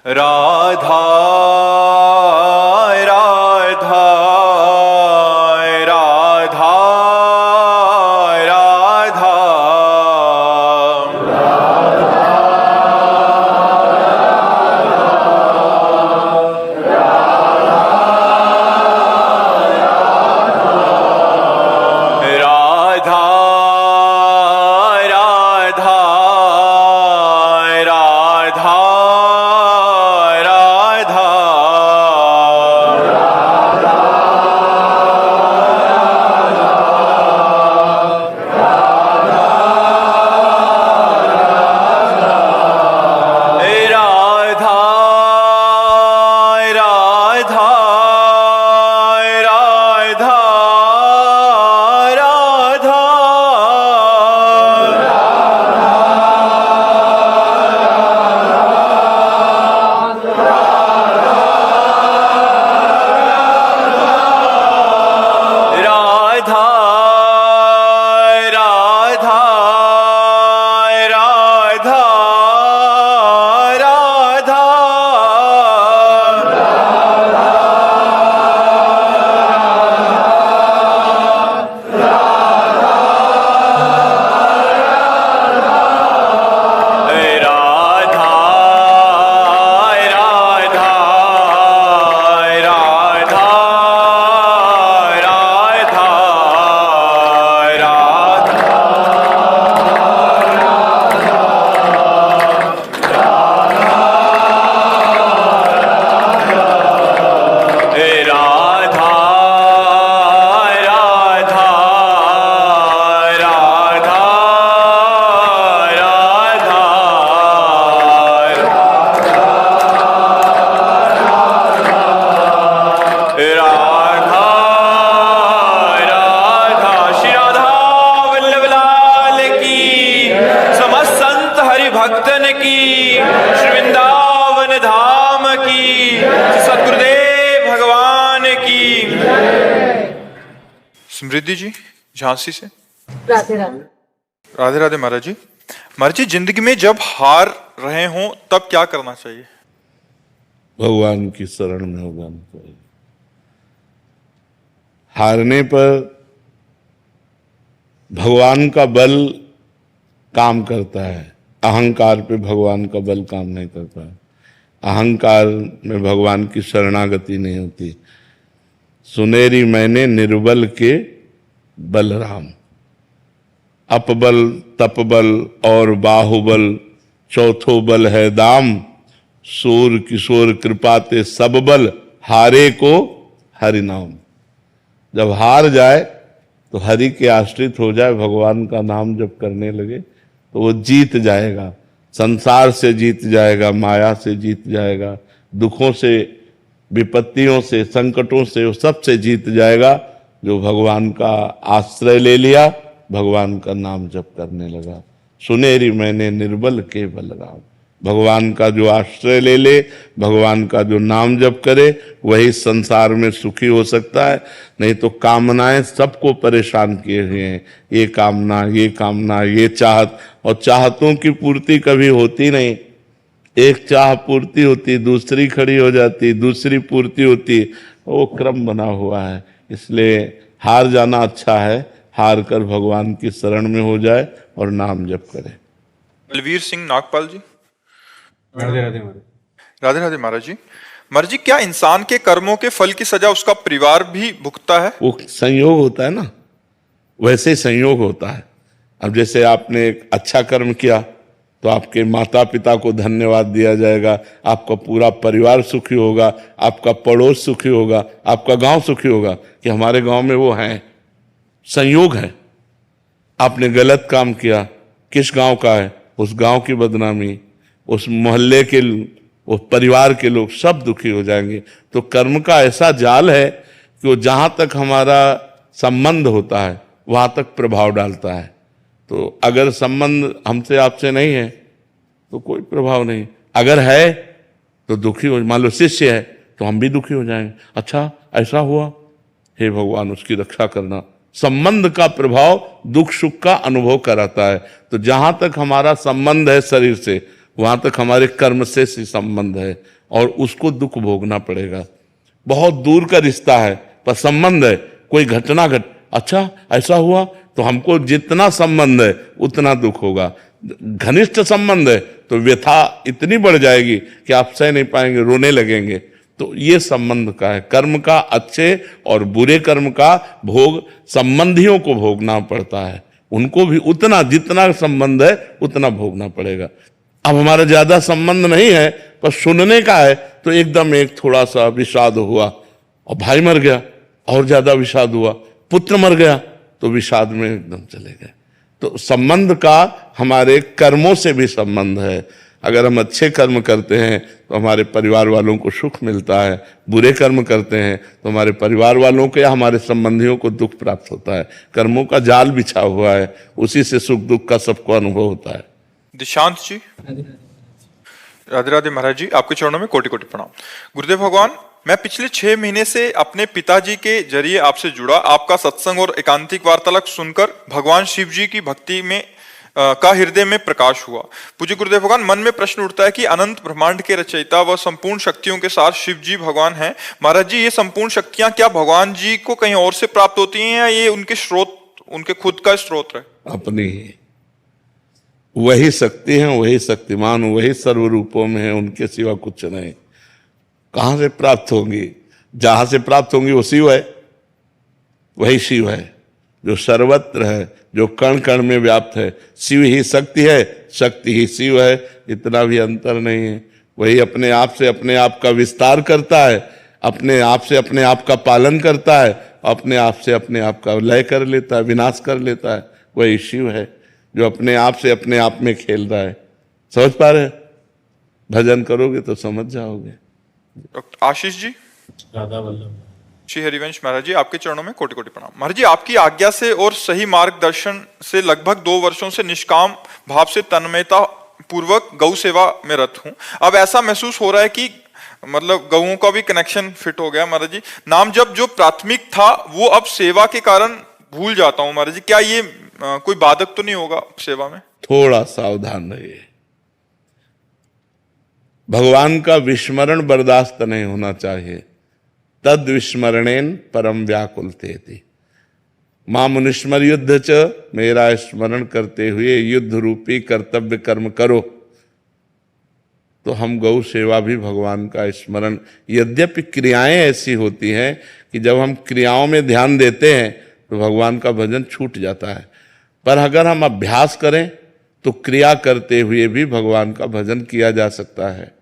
राधा राधा राधा राधा राधा राधा राधा भक्तन की, श्री वृंदावन धाम की, सद्गुरुदेव भगवान की। स्मृति जी झांसी से। राधे राधे। राधे राधे महाराज जी। महाराज जी, जिंदगी में जब हार रहे हों तब क्या करना चाहिए? भगवान की शरण में हो जाना चाहिए। हारने पर भगवान का बल काम करता है, अहंकार पे भगवान का बल काम नहीं करता है। अहंकार में भगवान की शरणागति नहीं होती। सुनेरी मैंने निर्बल के बलराम, अपबल तपबल और बाहुबल, चौथो बल है दाम, सूर किशोर कृपाते सब बल, हारे को हरि नाम। जब हार जाए तो हरि के आश्रित हो जाए, भगवान का नाम जब करने लगे तो वो जीत जाएगा। संसार से जीत जाएगा, माया से जीत जाएगा, दुखों से, विपत्तियों से, संकटों से, वो सब से जीत जाएगा। जो भगवान का आश्रय ले लिया, भगवान का नाम जप करने लगा। सुनेरी मैंने निर्बल के बलराम। भगवान का जो आश्रय ले ले, भगवान का जो नाम जप करे, वही संसार में सुखी हो सकता है। नहीं तो कामनाएं सबको परेशान किए हुए हैं। ये कामना, ये कामना, ये चाहत, और चाहतों की पूर्ति कभी होती नहीं। एक चाह पूर्ति होती, दूसरी खड़ी हो जाती, दूसरी पूर्ति होती, वो क्रम बना हुआ है। इसलिए हार जाना अच्छा है। हार कर भगवान की शरण में हो जाए और नाम जप करे। बलवीर सिंह नागपाल जी। राधे राधे महाराज। राधे राधे महाराज जी। महाराज जी, क्या इंसान के कर्मों के फल की सजा उसका परिवार भी भुगतता है? वो संयोग होता है ना, वैसे संयोग होता है। अब जैसे आपने एक अच्छा कर्म किया तो आपके माता पिता को धन्यवाद दिया जाएगा, आपका पूरा परिवार सुखी होगा, आपका पड़ोस सुखी होगा, आपका गांव सुखी होगा कि हमारे गांव में वो हैं। संयोग है। आपने गलत काम किया, किस गांव का है, उस गांव की बदनामी, उस मोहल्ले के, उस परिवार के लोग सब दुखी हो जाएंगे। तो कर्म का ऐसा जाल है कि वो जहां तक हमारा संबंध होता है वहां तक प्रभाव डालता है। तो अगर संबंध हमसे आपसे नहीं है तो कोई प्रभाव नहीं, अगर है तो दुखी हो। मान लो शिष्य है तो हम भी दुखी हो जाएंगे, अच्छा ऐसा हुआ, हे भगवान उसकी रक्षा करना। संबंध का प्रभाव दुख सुख का अनुभव कराता है। तो जहां तक हमारा संबंध है शरीर से, वहां तक हमारे कर्म से संबंध है और उसको दुख भोगना पड़ेगा। बहुत दूर का रिश्ता है पर संबंध है, कोई घटना अच्छा ऐसा हुआ तो हमको जितना संबंध है उतना दुख होगा। घनिष्ठ संबंध है तो व्यथा इतनी बढ़ जाएगी कि आप सह नहीं पाएंगे, रोने लगेंगे। तो ये संबंध का है, कर्म का अच्छे और बुरे कर्म का भोग संबंधियों को भोगना पड़ता है, उनको भी उतना जितना संबंध है उतना भोगना पड़ेगा। अब हमारा ज्यादा संबंध नहीं है पर सुनने का है तो एकदम एक थोड़ा सा विषाद हुआ और भाई मर गया और ज्यादा विषाद हुआ, पुत्र मर गया तो विषाद में एकदम चले गए। तो संबंध का हमारे कर्मों से भी संबंध है। अगर हम अच्छे कर्म करते हैं तो हमारे परिवार वालों को सुख मिलता है, बुरे कर्म करते हैं तो हमारे परिवार वालों को या हमारे संबंधियों को दुख प्राप्त होता है। कर्मों का जाल बिछा हुआ है, उसी से सुख दुख का सबको अनुभव होता है। दिशांत जी, राधे राधे महाराज जी, आपके चरणों में कोटि कोटि प्रणाम। गुरुदेव भगवान, मैं पिछले 6 महीने से अपने पिताजी के जरिए आपसे जुड़ा, आपका सत्संग और एकांतिक वार्तालाप सुनकर भगवान शिव जी की भक्ति में का हृदय में प्रकाश हुआ। पूज्य गुरुदेव भगवान, मन में प्रश्न उठता है कि अनंत ब्रह्मांड के रचयिता व संपूर्ण शक्तियों के साथ शिव जी भगवान हैं। महाराज जी, ये संपूर्ण शक्तियां क्या भगवान जी को कहीं और से प्राप्त होती हैं या ये उनके स्रोत, उनके खुद का स्रोत है? अपनी ही वही शक्ति है, वही शक्तिमान, वही सर्व रूपों में है, उनके सिवा कुछ नहीं। कहां से प्राप्त होंगी? जहां से प्राप्त होंगी वो शिव है, वही शिव है जो सर्वत्र है, जो कण कण में व्याप्त है। शिव ही शक्ति है, शक्ति ही शिव है, इतना भी अंतर नहीं है। वही अपने आप से अपने आप का विस्तार करता है, अपने आप से अपने आप का पालन करता है, अपने आप से अपने आप का लय कर लेता है, विनाश कर लेता है। वही शिव है जो अपने आप से अपने आप में खेल रहा है। समझ पा रहे? भजन करोगे तो समझ जाओगे। आशीष जी, राधा वल्लभ। श्री हरिवंश महाराज जी, आपके चरणों में कोटि कोटि प्रणाम। महाराज जी, आपकी आज्ञा से और सही मार्गदर्शन से लगभग 2 वर्षों से निष्काम भाव से तन्मयता पूर्वक गौ सेवा में रत हूं। अब ऐसा महसूस हो रहा है कि मतलब गौओं का भी कनेक्शन फिट हो गया। महाराज जी, नाम जब जो प्राथमिक था वो अब सेवा के कारण भूल जाता हूं। महाराज जी, क्या ये कोई बाधक तो नहीं होगा सेवा में? थोड़ा सावधान रहिए। भगवान का विस्मरण बर्दाश्त नहीं होना चाहिए। तद विस्मरणेन परम व्याकुलते थी। मां मुनिस्मर युद्ध च, मेरा स्मरण करते हुए युद्ध रूपी कर्तव्य कर्म करो। तो हम गौ सेवा भी भगवान का स्मरण, यद्यपि क्रियाएं ऐसी होती हैं कि जब हम क्रियाओं में ध्यान देते हैं तो भगवान का भजन छूट जाता है, पर अगर हम अभ्यास करें तो क्रिया करते हुए भी भगवान का भजन किया जा सकता है।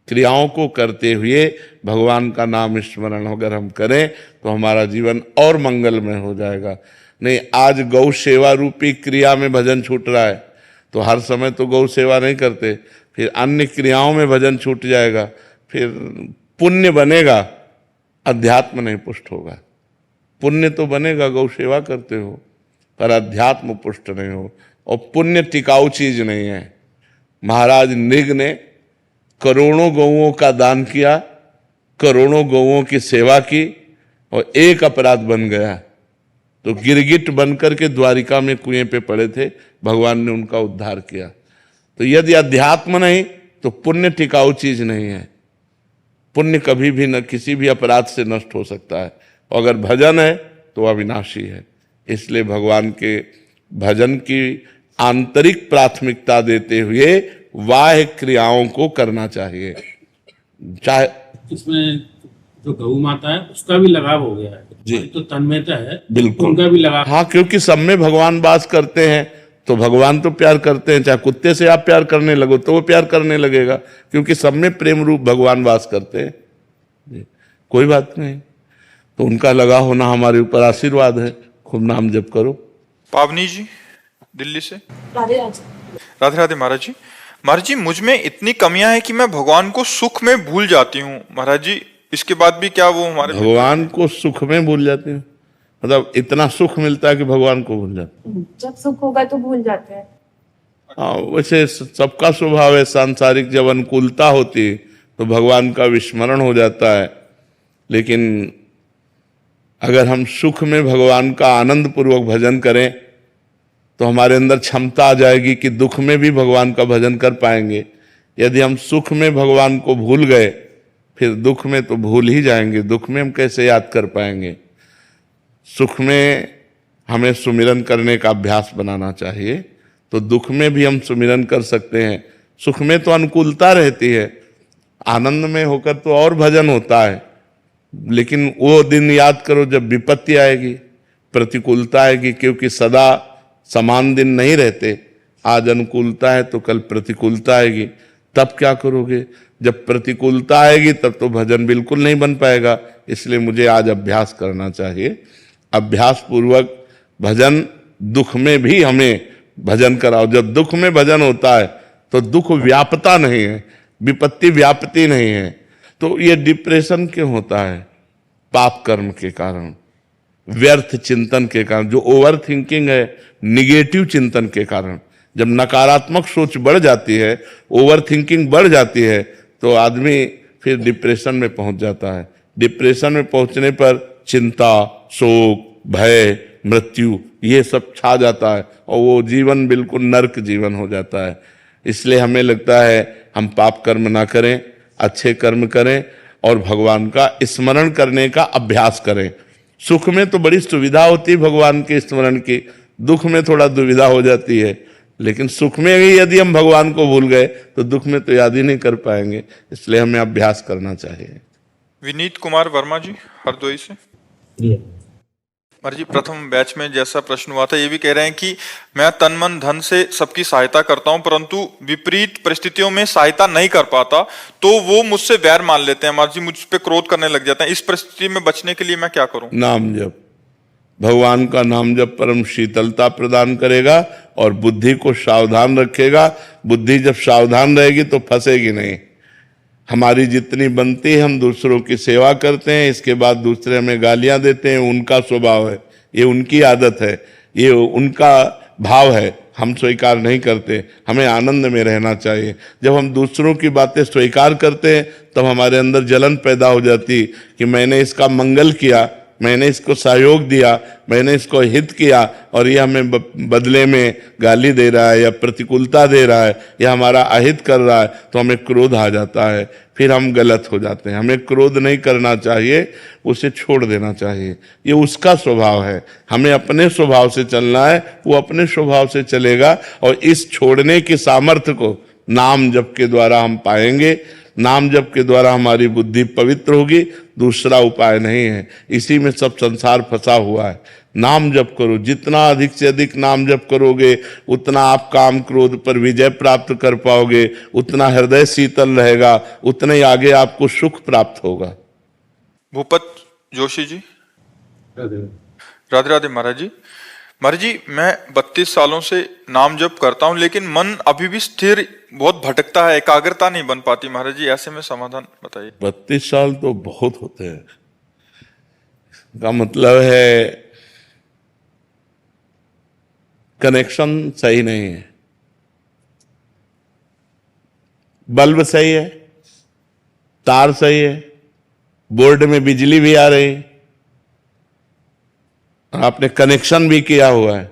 क्रियाओं को करते हुए भगवान का नाम स्मरण अगर हम करें तो हमारा जीवन और मंगलमय हो जाएगा। नहीं, आज गौ सेवा रूपी क्रिया में भजन छूट रहा है तो हर समय तो गौ सेवा नहीं करते, फिर अन्य क्रियाओं में भजन छूट जाएगा, फिर पुण्य बनेगा, अध्यात्म नहीं पुष्ट होगा। पुण्य तो बनेगा, गौ सेवा करते हो, पर अध्यात्म पुष्ट नहीं हो। और पुण्य टिकाऊ चीज नहीं है। महाराज नृग ने करोड़ों गौओं का दान किया, करोड़ों गौओं की सेवा की और एक अपराध बन गया तो गिरगिट बनकर के द्वारिका में कुएं पे पड़े थे, भगवान ने उनका उद्धार किया। तो यदि अध्यात्म नहीं तो पुण्य टिकाऊ चीज नहीं है। पुण्य कभी भी न किसी भी अपराध से नष्ट हो सकता है, और अगर भजन है तो अविनाशी है। इसलिए भगवान के भजन की आंतरिक प्राथमिकता देते हुए बाह्य क्रियाओं को करना चाहिए। चाहे इसमें जो गौ माता है उसका भी लगाव हो गया है जी, तो तन्मयता है, बिल्कुल उनका भी लगाव। हाँ, क्योंकि सब में भगवान वास करते हैं तो भगवान तो प्यार करते हैं। चाहे कुत्ते से आप प्यार करने लगो तो वो प्यार करने लगेगा, क्योंकि सब में प्रेम रूप भगवान वास करते हैं जी। कोई बात नहीं, तो उनका लगा होना हमारे ऊपर आशीर्वाद है। खूब नाम जप करो। पावनी जी, दिल्ली से। राधे राधे। राधे राधे महाराज जी। महाराज जी, मुझ में इतनी कमियां हैं कि मैं भगवान को सुख में भूल जाती हूँ। महाराज जी, इसके बाद भी क्या वो हमारे भगवान को सुख में भूल जाते हैं? मतलब इतना सुख मिलता है कि भगवान को भूल जाते हैं? जब सुख होगा तो भूल जाते हैं। हाँ, वैसे सबका स्वभाव है। सांसारिक जब अनुकूलता होती है तो भगवान का विस्मरण हो जाता है, लेकिन अगर हम सुख में भगवान का आनंद पूर्वक भजन करें तो हमारे अंदर क्षमता आ जाएगी कि दुख में भी भगवान का भजन कर पाएंगे। यदि हम सुख में भगवान को भूल गए, फिर दुख में तो भूल ही जाएंगे। दुख में हम कैसे याद कर पाएंगे? सुख में हमें सुमिरन करने का अभ्यास बनाना चाहिए, तो दुख में भी हम सुमिरन कर सकते हैं। सुख में तो अनुकूलता रहती है, आनंद में होकर तो और भजन होता है, लेकिन वो दिन याद करो जब विपत्ति आएगी, प्रतिकूलता आएगी, क्योंकि सदा समान दिन नहीं रहते। आज अनुकूलता है तो कल प्रतिकूलता आएगी, तब क्या करोगे? जब प्रतिकूलता आएगी तब तो भजन बिल्कुल नहीं बन पाएगा। इसलिए मुझे आज अभ्यास करना चाहिए, अभ्यास पूर्वक भजन। दुख में भी हमें भजन कराओ। जब दुख में भजन होता है तो दुख व्यापता नहीं है, विपत्ति व्यापती नहीं है। तो ये डिप्रेशन क्यों होता है? पाप कर्म के कारण, व्यर्थ चिंतन के कारण, जो ओवर थिंकिंग है, निगेटिव चिंतन के कारण। जब नकारात्मक सोच बढ़ जाती है, ओवर थिंकिंग बढ़ जाती है, तो आदमी फिर डिप्रेशन में पहुंच जाता है। डिप्रेशन में पहुंचने पर चिंता, शोक, भय, मृत्यु ये सब छा जाता है और वो जीवन बिल्कुल नरक जीवन हो जाता है। इसलिए हमें लगता है हम पाप कर्म ना करें, अच्छे कर्म करें और भगवान का स्मरण करने का अभ्यास करें। सुख में तो बड़ी सुविधा होती है भगवान के स्मरण की, दुख में थोड़ा दुविधा हो जाती है। लेकिन सुख में भी यदि हम भगवान को भूल गए तो दुख में तो याद ही नहीं कर पाएंगे। इसलिए हमें अभ्यास करना चाहिए। विनीत कुमार वर्मा जी हरदोई से। जी प्रथम बैच में जैसा प्रश्न हुआ था, ये भी कह रहे हैं कि मैं तन मन धन से सबकी सहायता करता हूं, परंतु विपरीत परिस्थितियों में सहायता नहीं कर पाता तो वो मुझसे वैर मान लेते हैं, महाराज जी मुझ पे क्रोध करने लग जाते हैं। इस परिस्थिति में बचने के लिए मैं क्या करूं? नाम जप, भगवान का नाम जप परम शीतलता प्रदान करेगा और बुद्धि को सावधान रखेगा। बुद्धि जब सावधान रहेगी तो फंसेगी नहीं। हमारी जितनी बनती है हम दूसरों की सेवा करते हैं, इसके बाद दूसरे हमें गालियां देते हैं, उनका स्वभाव है, ये उनकी आदत है, ये उनका भाव है, हम स्वीकार नहीं करते। हमें आनंद में रहना चाहिए। जब हम दूसरों की बातें स्वीकार करते हैं तब हमारे अंदर जलन पैदा हो जाती कि मैंने इसका मंगल किया, मैंने इसको सहयोग दिया, मैंने इसको हित किया और ये हमें बदले में गाली दे रहा है या प्रतिकूलता दे रहा है या हमारा अहित कर रहा है, तो हमें क्रोध आ जाता है, फिर हम गलत हो जाते हैं। हमें क्रोध नहीं करना चाहिए, उसे छोड़ देना चाहिए। ये उसका स्वभाव है, हमें अपने स्वभाव से चलना है, वो अपने स्वभाव से चलेगा। और इस छोड़ने की सामर्थ्य को नाम जप के द्वारा हम पाएंगे। नाम जप के द्वारा हमारी बुद्धि पवित्र होगी, दूसरा उपाय नहीं है। इसी में सब संसार फंसा हुआ है। नाम जप करो, जितना अधिक से अधिक नाम जप करोगे उतना आप काम क्रोध पर विजय प्राप्त कर पाओगे, उतना हृदय शीतल रहेगा, उतने ही आगे आपको सुख प्राप्त होगा। भूपत जोशी जी। राधे राधे महाराज जी। महाराज जी मैं 32 सालों से नाम जप करता हूं, लेकिन मन अभी भी स्थिर बहुत भटकता है, एकाग्रता नहीं बन पाती। महाराज जी ऐसे में समाधान बताइए। 32 साल तो बहुत होते हैं, का मतलब है कनेक्शन सही नहीं है। बल्ब सही है, तार सही है, बोर्ड में बिजली भी आ रही है, आपने कनेक्शन भी किया हुआ है,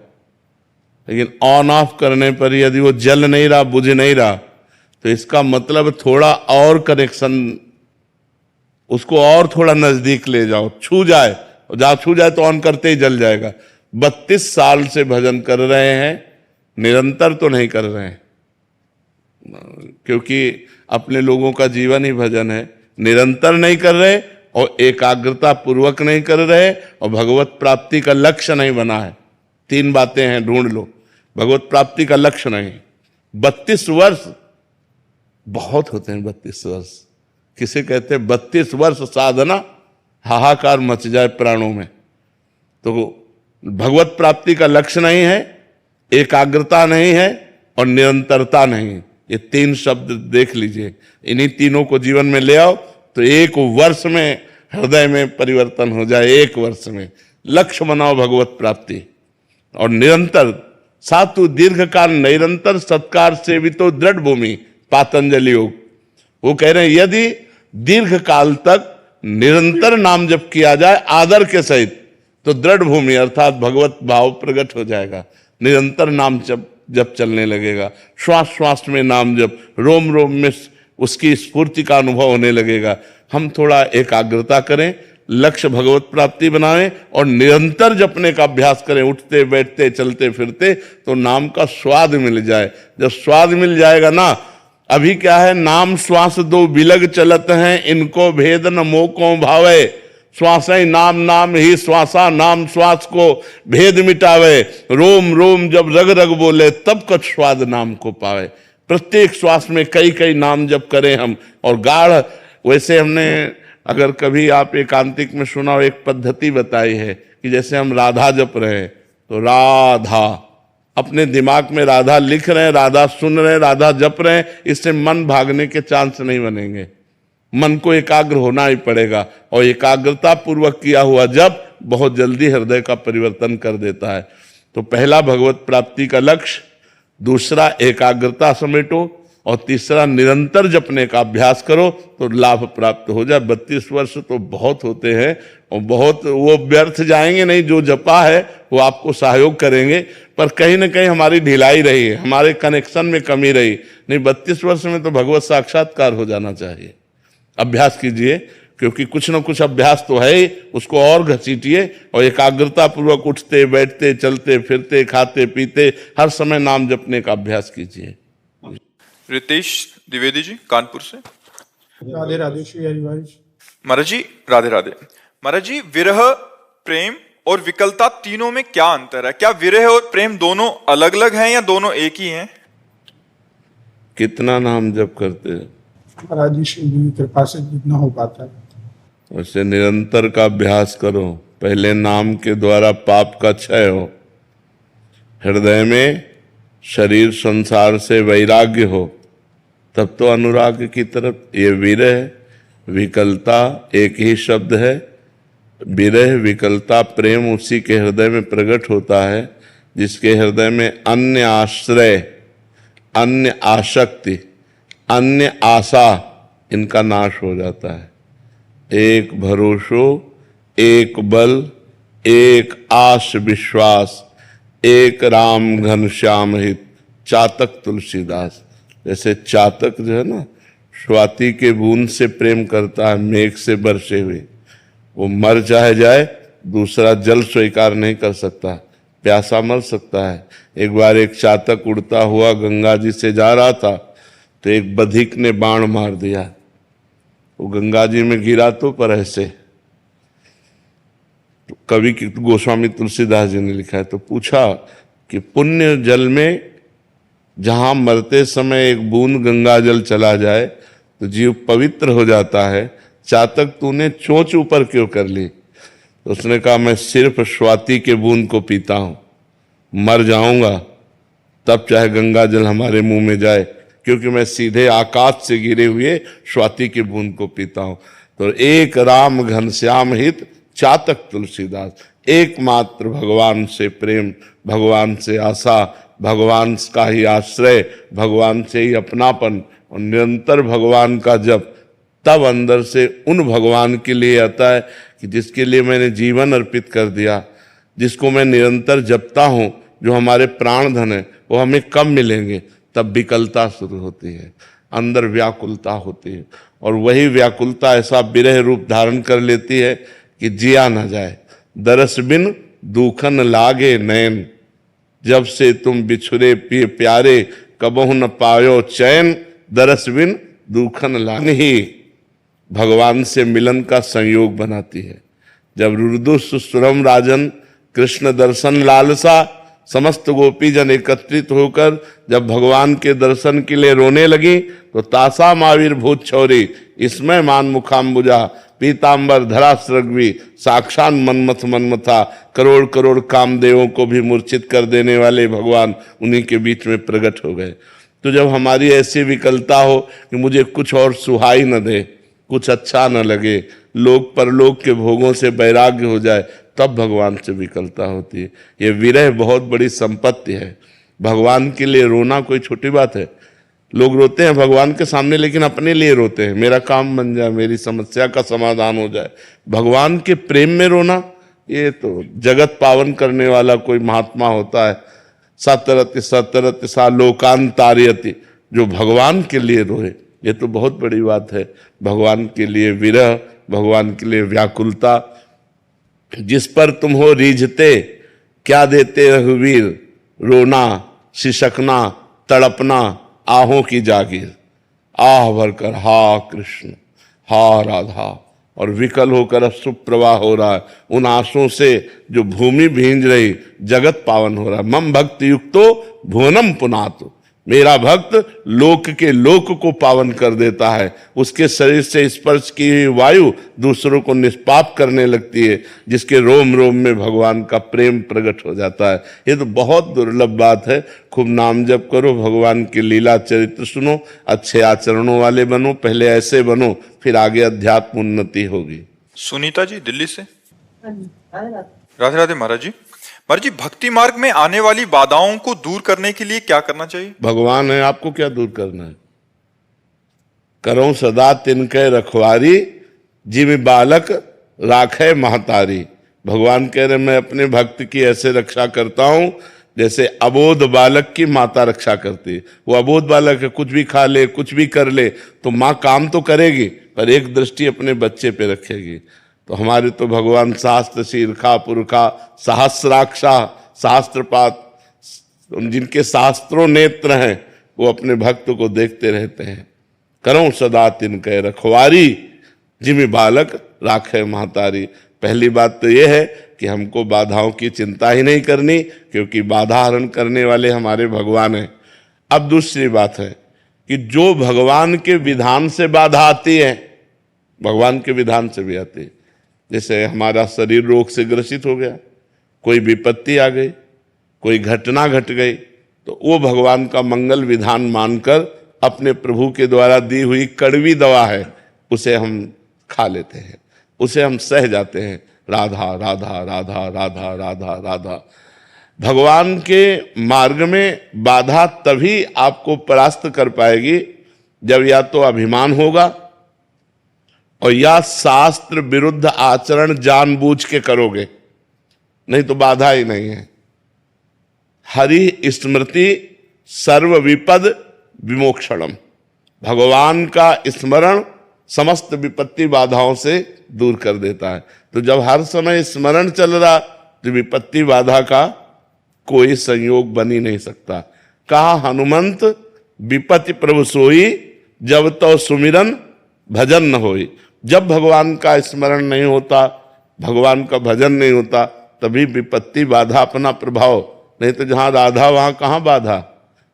लेकिन ऑन ऑफ करने पर यदि वो जल नहीं रहा, बुझ नहीं रहा, तो इसका मतलब थोड़ा और कनेक्शन, उसको और थोड़ा नजदीक ले जाओ, छू जाए, जहां छू जाए तो ऑन करते ही जल जाएगा। 32 साल से भजन कर रहे हैं, निरंतर तो नहीं कर रहे हैं, क्योंकि अपने लोगों का जीवन ही भजन है। निरंतर नहीं कर रहे और एकाग्रता पूर्वक नहीं कर रहे और भगवत प्राप्ति का लक्ष्य नहीं बना है। 3 बातें हैं, ढूंढ लो। भगवत प्राप्ति का लक्ष्य नहीं। 32 वर्ष बहुत होते हैं। 32 वर्ष किसे कहते हैं? 32 वर्ष साधना, हाहाकार मच जाए प्राणों में। तो भगवत प्राप्ति का लक्ष्य नहीं है, एकाग्रता नहीं है और निरंतरता नहीं। ये 3 शब्द देख लीजिए, इन्हीं तीनों को जीवन में ले आओ तो 1 वर्ष में हृदय में परिवर्तन हो जाए। 1 वर्ष में लक्ष्य बनाओ भगवत प्राप्ति और निरंतर सातु दीर्घ काल निरंतर सत्कार सेवितो दृढ़ भूमि। पातंजलि योग वो कह रहे हैं यदि दीर्घ काल तक निरंतर नाम जप किया जाए आदर के सहित तो दृढ़ भूमि अर्थात भगवत भाव प्रकट हो जाएगा। निरंतर नाम जप जब चलने लगेगा, श्वास श्वास में नाम जप, रोम रोम में उसकी स्फूर्ति का अनुभव होने लगेगा। हम थोड़ा एकाग्रता करें, लक्ष्य भगवत प्राप्ति बनाएं और निरंतर जपने का अभ्यास करें, उठते बैठते चलते फिरते, तो नाम का स्वाद मिल जाए। जब स्वाद मिल जाएगा ना, अभी क्या है, नाम श्वास दो बिलग चलत हैं, इनको भेद न मोह को भावे, श्वास नाम नाम ही श्वासा, नाम श्वास को भेद मिटावे, रोम रोम जब रग रग बोले, तब कछ स्वाद नाम को पावे। प्रत्येक श्वास में कई कई नाम जप करें हम, और गाढ़, वैसे हमने अगर कभी आप एकांतिक में सुना हो, एक पद्धति बताई है कि जैसे हम राधा जप रहे हैं तो राधा, अपने दिमाग में राधा लिख रहे हैं, राधा सुन रहे हैं, राधा जप रहे हैं, इससे मन भागने के चांस नहीं बनेंगे। मन को एकाग्र होना ही पड़ेगा, और एकाग्रता पूर्वक किया हुआ जप बहुत जल्दी हृदय का परिवर्तन कर देता है। तो पहला भगवत प्राप्ति का लक्ष्य, दूसरा एकाग्रता समेटो, और तीसरा निरंतर जपने का अभ्यास करो तो लाभ प्राप्त हो जाए। 32 वर्ष तो बहुत होते हैं, और बहुत वो व्यर्थ जाएंगे नहीं। जो जपा है वो आपको सहयोग करेंगे, पर कहीं ना कहीं हमारी ढिलाई रही है, हमारे कनेक्शन में कमी रही नहीं। 32 वर्ष में तो भगवत साक्षात्कार हो जाना चाहिए। अभ्यास कीजिए, क्योंकि कुछ न कुछ अभ्यास तो है ही, उसको और घसीटिए, और एकाग्रता पूर्वक उठते बैठते चलते फिरते खाते पीते हर समय नाम जपने का अभ्यास कीजिए। रितेश द्विवेदी जी कानपुर से। राधे राधे श्री हरिवंश। महाराज जी राधे राधे। महाराज जी, विरह, प्रेम और विकलता तीनों में क्या अंतर है? क्या विरह और प्रेम दोनों अलग अलग हैं या दोनों एक ही हैं? कितना नाम जप करते हैं? महाराज जी श्री की कृपा से जितना हो पाता है। वैसे निरंतर का अभ्यास करो। पहले नाम के द्वारा पाप का क्षय हो, हृदय में शरीर संसार से वैराग्य हो, तब तो अनुराग की तरफ। ये विरह विकलता एक ही शब्द है। विरह विकलता प्रेम उसी के हृदय में प्रकट होता है जिसके हृदय में अन्य आश्रय, अन्य आसक्ति, अन्य आशा, इनका नाश हो जाता है। एक भरोसो, एक बल, एक आस विश्वास, एक राम घनश्याम हित, चातक तुलसीदास। जैसे चातक जो है ना, स्वाति के बूंद से प्रेम करता है, मेघ से बरसे हुए। वो मर चाहे जाए, दूसरा जल स्वीकार नहीं कर सकता, प्यासा मर सकता है। एक बार एक चातक उड़ता हुआ गंगा जी से जा रहा था, तो एक बधिक ने बाण मार दिया। वो गंगा जी में गिरा तो पर ऐसे। तो कवि गोस्वामी तुलसीदास जी ने लिखा है, तो पूछा कि पुण्य जल में जहां मरते समय एक बूंद गंगा जल चला जाए तो जीव पवित्र हो जाता है, चातक तूने चोंच ऊपर क्यों कर ली? तो उसने कहा, मैं सिर्फ स्वाति के बूंद को पीता हूं, मर जाऊंगा तब चाहे गंगा जल हमारे मुंह में जाए, क्योंकि मैं सीधे आकाश से गिरे हुए स्वाति के बूंद को पीता हूं। तो एक राम घनश्याम हित, चातक तुलसीदास। एकमात्र भगवान से प्रेम, भगवान से आशा, भगवान का ही आश्रय, भगवान से ही अपनापन, और निरंतर भगवान का जप, तब अंदर से उन भगवान के लिए आता है कि जिसके लिए मैंने जीवन अर्पित कर दिया, जिसको मैं निरंतर जपता हूं, जो हमारे प्राण धन है, वो हमें कब मिलेंगे? तब विकलता शुरू होती है, अंदर व्याकुलता होती है, और वही व्याकुलता ऐसा विरह रूप धारण कर लेती है कि जिया न जाए। दरस बिन दुखन लागे नैन, जब से तुम बिछुरे प्यारे, कबहु न पायो चैन, दरस बिन दुखन लागे ही भगवान से मिलन का संयोग बनाती है। जब रुदु सुरम राजन कृष्ण दर्शन लालसा, समस्त गोपी जन एकत्रित होकर जब भगवान के दर्शन के लिए रोने लगी, तो तासा मावीर भूत छौरी, इसमें मान मुखाम्बुजा, पीतांबर धरा सृग्वी, साक्षात मनमथ मनमथा, करोड़ करोड़ कामदेवों को भी मूर्छित कर देने वाले भगवान उन्हीं के बीच में प्रकट हो गए। तो जब हमारी ऐसी विकलता हो कि मुझे कुछ और सुहाई न दे, कुछ अच्छा न लगे, लोक परलोक के भोगों से वैराग्य हो जाए, तब भगवान से विकलता होती है। ये विरह बहुत बड़ी संपत्ति है। भगवान के लिए रोना कोई छोटी बात है। लोग रोते हैं भगवान के सामने, लेकिन अपने लिए रोते हैं, मेरा काम बन जाए, मेरी समस्या का समाधान हो जाए। भगवान के प्रेम में रोना, ये तो जगत पावन करने वाला कोई महात्मा होता है, सतरति सतरति सा लोकांतार्यति, जो भगवान के लिए रोए। ये तो बहुत बड़ी बात है। भगवान के लिए विरह, भगवान के लिए व्याकुलता। जिस पर तुम हो रीझते, क्या देते रघुवीर, रोना, सिसकना, तड़पना, आहों की जागीर। आह भरकर हा कृष्ण, हा राधा, और विकल होकर अब सुप्रवाह हो रहा है। उन आंसुओं से जो भूमि भींज रही, जगत पावन हो रहा है। मम भक्ति युक्तो भुवनम पुनातु, मेरा भक्त लोक के लोक को पावन कर देता है। उसके शरीर से स्पर्श की हुई वायु दूसरों को निष्पाप करने लगती है, जिसके रोम रोम में भगवान का प्रेम प्रकट हो जाता है। ये तो बहुत दुर्लभ बात है। खूब नाम जप करो, भगवान की लीला चरित्र सुनो, अच्छे आचरणों वाले बनो। पहले ऐसे बनो, फिर आगे अध्यात्म उन्नति होगी। सुनीता जी दिल्ली से। हाँ जी, राधे राधे महाराज जी। महाराज जी, भक्ति मार्ग में आने वाली बाधाओं को दूर करने के लिए क्या करना चाहिए? भगवान है, आपको क्या दूर करना है? करो सदा तिनके रखवारी, जिम बालक राखे महतारी। भगवान कह रहे मैं अपने भक्त की ऐसे रक्षा करता हूं जैसे अबोध बालक की माता रक्षा करती है। वो अबोध बालक है, कुछ भी खा ले, कुछ भी कर ले, तो माँ काम तो करेगी पर एक दृष्टि अपने बच्चे पे रखेगी। तो हमारे तो भगवान शास्त्र शीर्षा पुरखा सहस्राक्षा शास्त्रपात, जिनके शास्त्रों नेत्र हैं, वो अपने भक्त को देखते रहते हैं। करो सदा तिनके रखवारी, जिमि बालक राखे महतारी। पहली बात तो यह है कि हमको बाधाओं की चिंता ही नहीं करनी, क्योंकि बाधा हरण करने वाले हमारे भगवान हैं। अब दूसरी बात है कि जो भगवान के विधान से बाधा आती है, भगवान के विधान से भी आती है। जैसे हमारा शरीर रोग से ग्रसित हो गया, कोई विपत्ति आ गई, कोई घटना घट गई, तो वो भगवान का मंगल विधान मानकर अपने प्रभु के द्वारा दी हुई कड़वी दवा है, उसे हम खा लेते हैं, उसे हम सह जाते हैं। राधा राधा राधा राधा राधा राधा। भगवान के मार्ग में बाधा तभी आपको परास्त कर पाएगी जब या तो अभिमान होगा और या शास्त्र विरुद्ध आचरण जानबूझ के करोगे, नहीं तो बाधा ही नहीं है। हरि स्मृति सर्व विपद विमोक्षणम, भगवान का स्मरण समस्त विपत्ति बाधाओं से दूर कर देता है। तो जब हर समय स्मरण चल रहा, तो विपत्ति बाधा का कोई संयोग बन ही नहीं सकता। कहा हनुमंत विपत्ति प्रभु सोई, जब तो सुमिरन भजन न होई। जब भगवान का स्मरण नहीं होता, भगवान का भजन नहीं होता, तभी विपत्ति बाधा अपना प्रभाव, नहीं तो जहां राधा वहां कहां बाधा।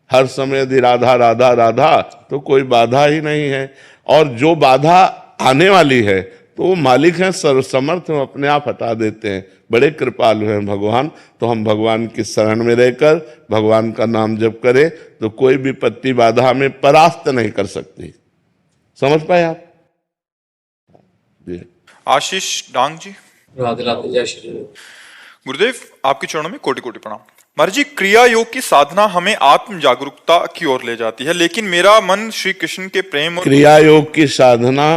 हर समय यदि राधा राधा राधा, तो कोई बाधा ही नहीं है। और जो बाधा आने वाली है तो वो मालिक हैं, सर्वसमर्थ, हम अपने आप हटा देते हैं। बड़े कृपालु हैं भगवान। तो हम भगवान की शरण में रहकर भगवान का नाम जप करें तो कोई विपत्ति बाधा हमें परास्त नहीं कर सकती। समझ पाए आप? जी। आशीष डांग जी। राधे राधे, जय श्री राम। गुरुदेव, आपके चरणों में कोटि कोटि प्रणाम। महाराज जी, क्रिया योग की साधना हमें आत्म जागरूकता की ओर ले जाती है, लेकिन मेरा मन श्री कृष्ण के प्रेम और क्रिया योग की साधना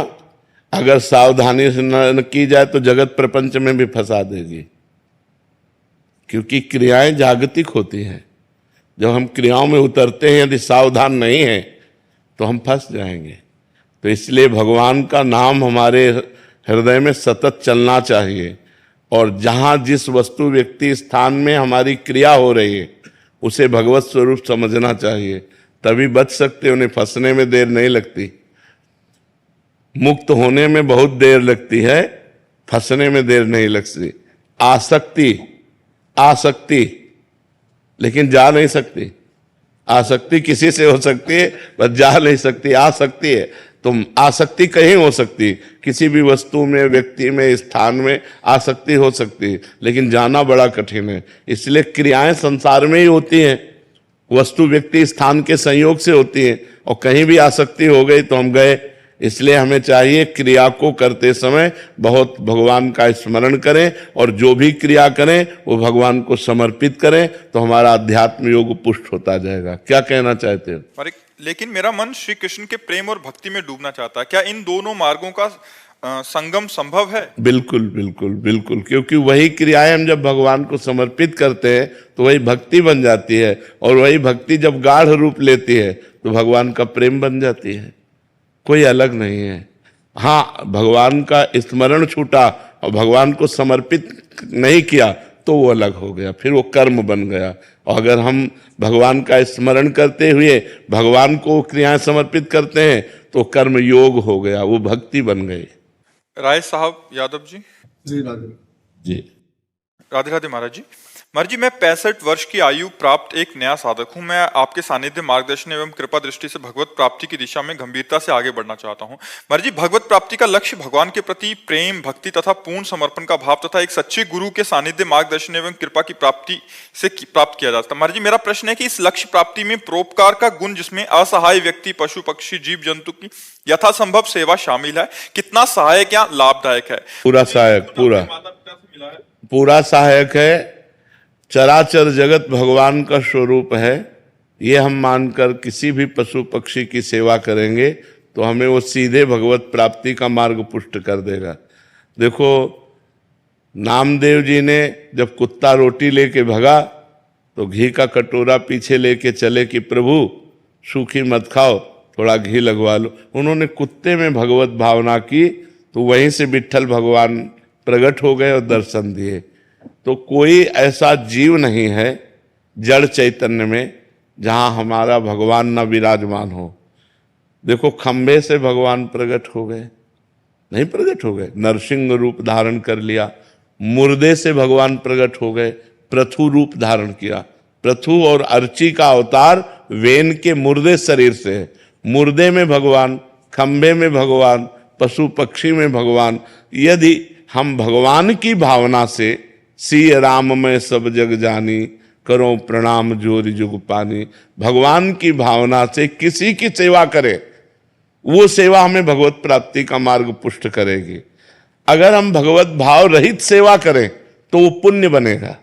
अगर सावधानी से न की जाए तो जगत प्रपंच में भी फंसा देगी, क्योंकि क्रियाएं जागतिक होती हैं। जब हम क्रियाओं में उतरते हैं, यदि सावधान नहीं है तो हम फंस जाएंगे। तो इसलिए भगवान का नाम हमारे हृदय में सतत चलना चाहिए, और जहां जिस वस्तु व्यक्ति स्थान में हमारी क्रिया हो रही है उसे भगवत स्वरूप समझना चाहिए, तभी बच सकते। उन्हें फंसने में देर नहीं लगती। मुक्त होने में बहुत देर लगती है, फंसने में देर नहीं लगती। आसक्ति लेकिन जा नहीं सकती। आसक्ति किसी से हो सकती है, बस जा नहीं सकती। आसक्ति है, तुम आसक्ति कहीं हो सकती, किसी भी वस्तु में, व्यक्ति में, स्थान में आसक्ति हो सकती है, लेकिन जाना बड़ा कठिन है। इसलिए क्रियाएं संसार में ही होती हैं, वस्तु व्यक्ति स्थान के संयोग से होती है, और कहीं भी आसक्ति हो गई तो हम गए। इसलिए हमें चाहिए क्रिया को करते समय बहुत भगवान का स्मरण करें, और जो भी क्रिया करें वो भगवान को समर्पित करें, तो हमारा अध्यात्म योग पुष्ट होता जाएगा। क्या कहना चाहते हो? लेकिन मेरा मन श्री कृष्ण के प्रेम और भक्ति में डूबना चाहता है। क्या इन दोनों मार्गों का संगम संभव है? बिल्कुल बिल्कुल बिल्कुल, क्योंकि वही क्रियाएं हम जब भगवान को समर्पित करते हैं तो वही भक्ति बन जाती है, और वही भक्ति जब गाढ़ रूप लेती है तो भगवान का प्रेम बन जाती है। कोई अलग नहीं है। हाँ, भगवान का स्मरण छूटा और भगवान को समर्पित नहीं किया तो वो अलग हो गया, फिर वो कर्म बन गया। और अगर हम भगवान का स्मरण करते हुए भगवान को क्रियाएं समर्पित करते हैं तो कर्म योग हो गया, वो भक्ति बन गई। राय साहब यादव जी। जी राधे। जी राधे राधे महाराज जी। महाराज जी, मैं 65 वर्ष की आयु प्राप्त एक नया साधक हूं। मैं आपके सानिध्य, मार्गदर्शन एवं कृपा दृष्टि से भगवत प्राप्ति की दिशा में गंभीरता से आगे बढ़ना चाहता हूं। महाराज जी, भगवत प्राप्ति का लक्ष्य भगवान के प्रति प्रेम, भक्ति तथा पूर्ण समर्पण का भाव तथा एक सच्चे गुरु के सानिध्य, मार्गदर्शन एवं कृपा की प्राप्ति से प्राप्त किया जाता है। महाराज जी, मेरा प्रश्न है कि इस लक्ष्य प्राप्ति में परोपकार का गुण, जिसमें असहाय व्यक्ति, पशु पक्षी, जीव जंतु की यथासंभव सेवा शामिल है, कितना सहायक या लाभदायक है? पूरा सहायक, पूरा माता पिता से मिला है, पूरा सहायक है। चराचर जगत भगवान का स्वरूप है, ये हम मानकर किसी भी पशु पक्षी की सेवा करेंगे तो हमें वो सीधे भगवत प्राप्ति का मार्ग पुष्ट कर देगा। देखो, नामदेव जी ने जब कुत्ता रोटी लेके भगा तो घी का कटोरा पीछे लेके चले कि प्रभु सूखी मत खाओ, थोड़ा घी लगवा लो। उन्होंने कुत्ते में भगवत भावना की तो वहीं से विट्ठल भगवान प्रकट हो गए और दर्शन दिए। तो कोई ऐसा जीव नहीं है जड़ चैतन्य में जहां हमारा भगवान न विराजमान हो। देखो, खंभे से भगवान प्रकट हो गए, नहीं प्रकट हो गए, नरसिंह रूप धारण कर लिया। मुर्दे से भगवान प्रकट हो गए, पृथु रूप धारण किया। पृथु और अर्ची का अवतार वेन के मुर्दे शरीर से है। मुर्दे में भगवान, खंभे में भगवान, पशु पक्षी में भगवान। यदि हम भगवान की भावना से सी राम में सब जग जानी, करो प्रणाम जोरी जुग पानी, भगवान की भावना से किसी की सेवा करें, वो सेवा हमें भगवत प्राप्ति का मार्ग पुष्ट करेगी। अगर हम भगवत भाव रहित सेवा करें तो वो पुण्य बनेगा,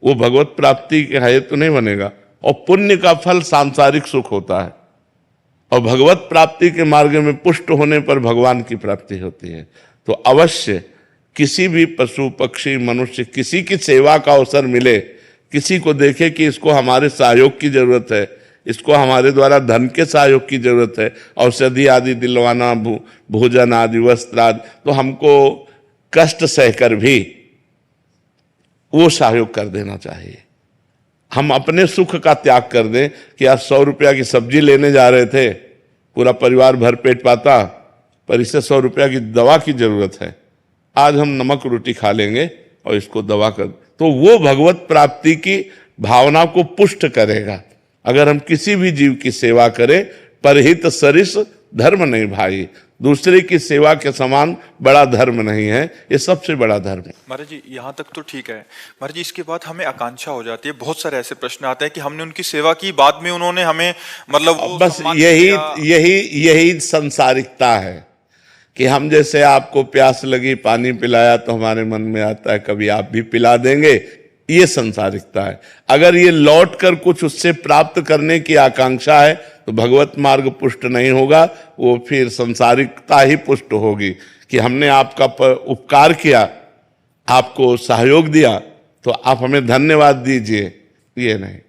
वो भगवत प्राप्ति के हेतु नहीं बनेगा। और पुण्य का फल सांसारिक सुख होता है, और भगवत प्राप्ति के मार्ग में पुष्ट होने पर भगवान की प्राप्ति होती है। तो अवश्य किसी भी पशु पक्षी मनुष्य किसी की सेवा का अवसर मिले, किसी को देखे कि इसको हमारे सहयोग की जरूरत है, इसको हमारे द्वारा धन के सहयोग की जरूरत है, औषधि आदि दिलवाना, भोजन आदि, वस्त्र आदि, तो हमको कष्ट सहकर भी वो सहयोग कर देना चाहिए। हम अपने सुख का त्याग कर दें कि आज 100 रुपया की सब्जी लेने जा रहे थे, पूरा परिवार भर पेट पाता, पर इसे 100 रुपया की दवा की जरूरत है, आज हम नमक रोटी खा लेंगे और इसको दवा कर, तो वो भगवत प्राप्ति की भावना को पुष्ट करेगा। अगर हम किसी भी जीव की सेवा करें, परहित सरिस धर्म नहीं भाई, दूसरे की सेवा के समान बड़ा धर्म नहीं है, ये सबसे बड़ा धर्म है। महाराज जी, यहाँ तक तो ठीक है। महाराज जी, इसके बाद हमें आकांक्षा हो जाती है, बहुत सारे ऐसे प्रश्न आते हैं कि हमने उनकी सेवा की, बाद में उन्होंने हमें मतलब वो बस सम्मान यही दिया। यही यही संसारिकता है कि हम जैसे आपको प्यास लगी, पानी पिलाया तो हमारे मन में आता है कभी आप भी पिला देंगे, ये संसारिकता है। अगर ये लौट कर कुछ उससे प्राप्त करने की आकांक्षा है तो भगवत मार्ग पुष्ट नहीं होगा, वो फिर संसारिकता ही पुष्ट होगी कि हमने आपका उपकार किया, आपको सहयोग दिया तो आप हमें धन्यवाद दीजिए, ये नहीं।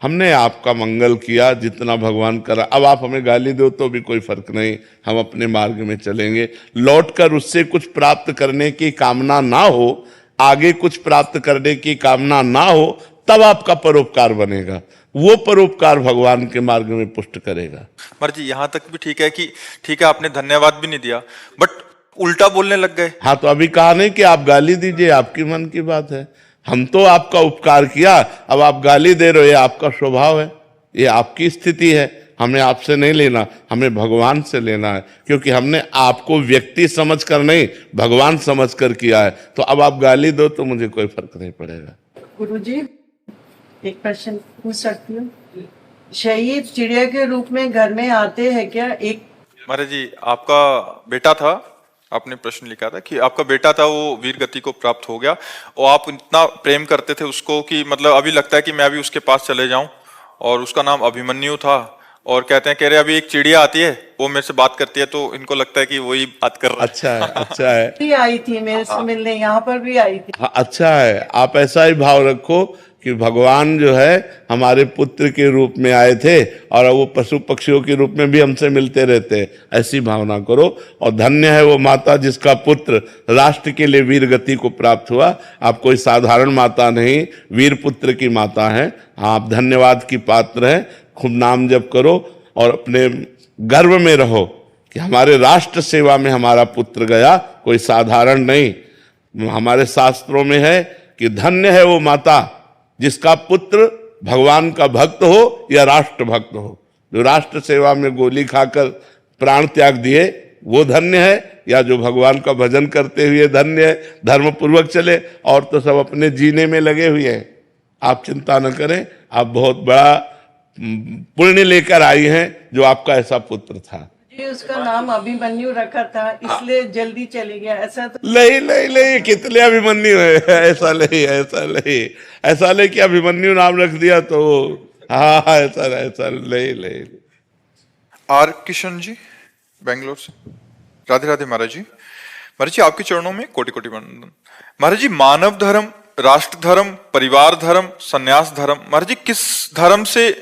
हमने आपका मंगल किया जितना भगवान करा, अब आप हमें गाली दो तो भी कोई फर्क नहीं, हम अपने मार्ग में चलेंगे। लौटकर उससे कुछ प्राप्त करने की कामना ना हो, आगे कुछ प्राप्त करने की कामना ना हो, तब आपका परोपकार बनेगा, वो परोपकार भगवान के मार्ग में पुष्ट करेगा। महाराज जी, यहाँ तक भी ठीक है कि ठीक है आपने धन्यवाद भी नहीं दिया, बट उल्टा बोलने लग गए। हाँ, तो अभी कहा नहीं कि आप गाली दीजिए, आपकी मन की बात है। हम तो आपका उपकार किया, अब आप गाली दे रहे हो, ये आपका स्वभाव है, ये आपकी स्थिति है, हमें आपसे नहीं लेना, हमें भगवान से लेना है, क्योंकि हमने आपको व्यक्ति समझकर नहीं भगवान समझकर किया है। तो अब आप गाली दो तो मुझे कोई फर्क नहीं पड़ेगा। गुरुजी, एक प्रश्न पूछ सकती हूँ? शहीद चिड़िया के रूप में घर में आते हैं क्या? एक महाराज जी, आपका बेटा था, आपने प्रश्न लिखा था कि आपका बेटा था, वो वीर गति को प्राप्त हो गया और आप इतना प्रेम करते थे उसको कि मतलब अभी लगता है कि मैं भी उसके पास चले जाऊं, और उसका नाम अभिमन्यु था। और कहते हैं, कह रहे अभी एक चिड़िया आती है, वो मेरे से बात करती है, तो इनको लगता है कि वही बात कर रहा है। अच्छा है, अच्छा है। भी आई थी मेरे से मिलने, यहाँ पर भी आई थी। हाँ, अच्छा है। आप ऐसा ही भाव रखो कि भगवान जो है हमारे पुत्र के रूप में आए थे और वो पशु पक्षियों के रूप में भी हमसे मिलते रहते हैं, ऐसी भावना करो। और धन्य है वो माता जिसका पुत्र राष्ट्र के लिए वीर गति को प्राप्त हुआ। आप कोई साधारण माता नहीं, वीर पुत्र की माता हैं। आप धन्यवाद की पात्र हैं। खूब नाम जप करो और अपने गर्व में रहो कि हमारे राष्ट्र सेवा में हमारा पुत्र गया, कोई साधारण नहीं। हमारे शास्त्रों में है कि धन्य है वो माता जिसका पुत्र भगवान का भक्त हो या राष्ट्र भक्त हो। जो राष्ट्र सेवा में गोली खाकर प्राण त्याग दिए वो धन्य है, या जो भगवान का भजन करते हुए धन्य है, धर्म पूर्वक चले। और तो सब अपने जीने में लगे हुए हैं। आप चिंता न करें, आप बहुत बड़ा पुण्य लेकर आई हैं जो आपका ऐसा पुत्र था। जी, उसका नाम अभिमन्यु रखा था, इसलिए जल्दी चली गया। ऐसा तो नहीं नहीं नहीं, कितने अभिमन्यु है, ऐसा नहीं, ऐसा नहीं, ऐसा नहीं कि अभिमन्यु नाम रख दिया तो हाँ, ऐसा नहीं नहीं। आर किशन जी बेंगलोर से, राधे राधे महाराज जी। महाराज जी आपके चरणों में कोटि कोटि वंदन। महाराज जी, मानव धर्म, राष्ट्र धर्म, परिवार धर्म, संन्यास धर्म, महाराज जी किस धर्म से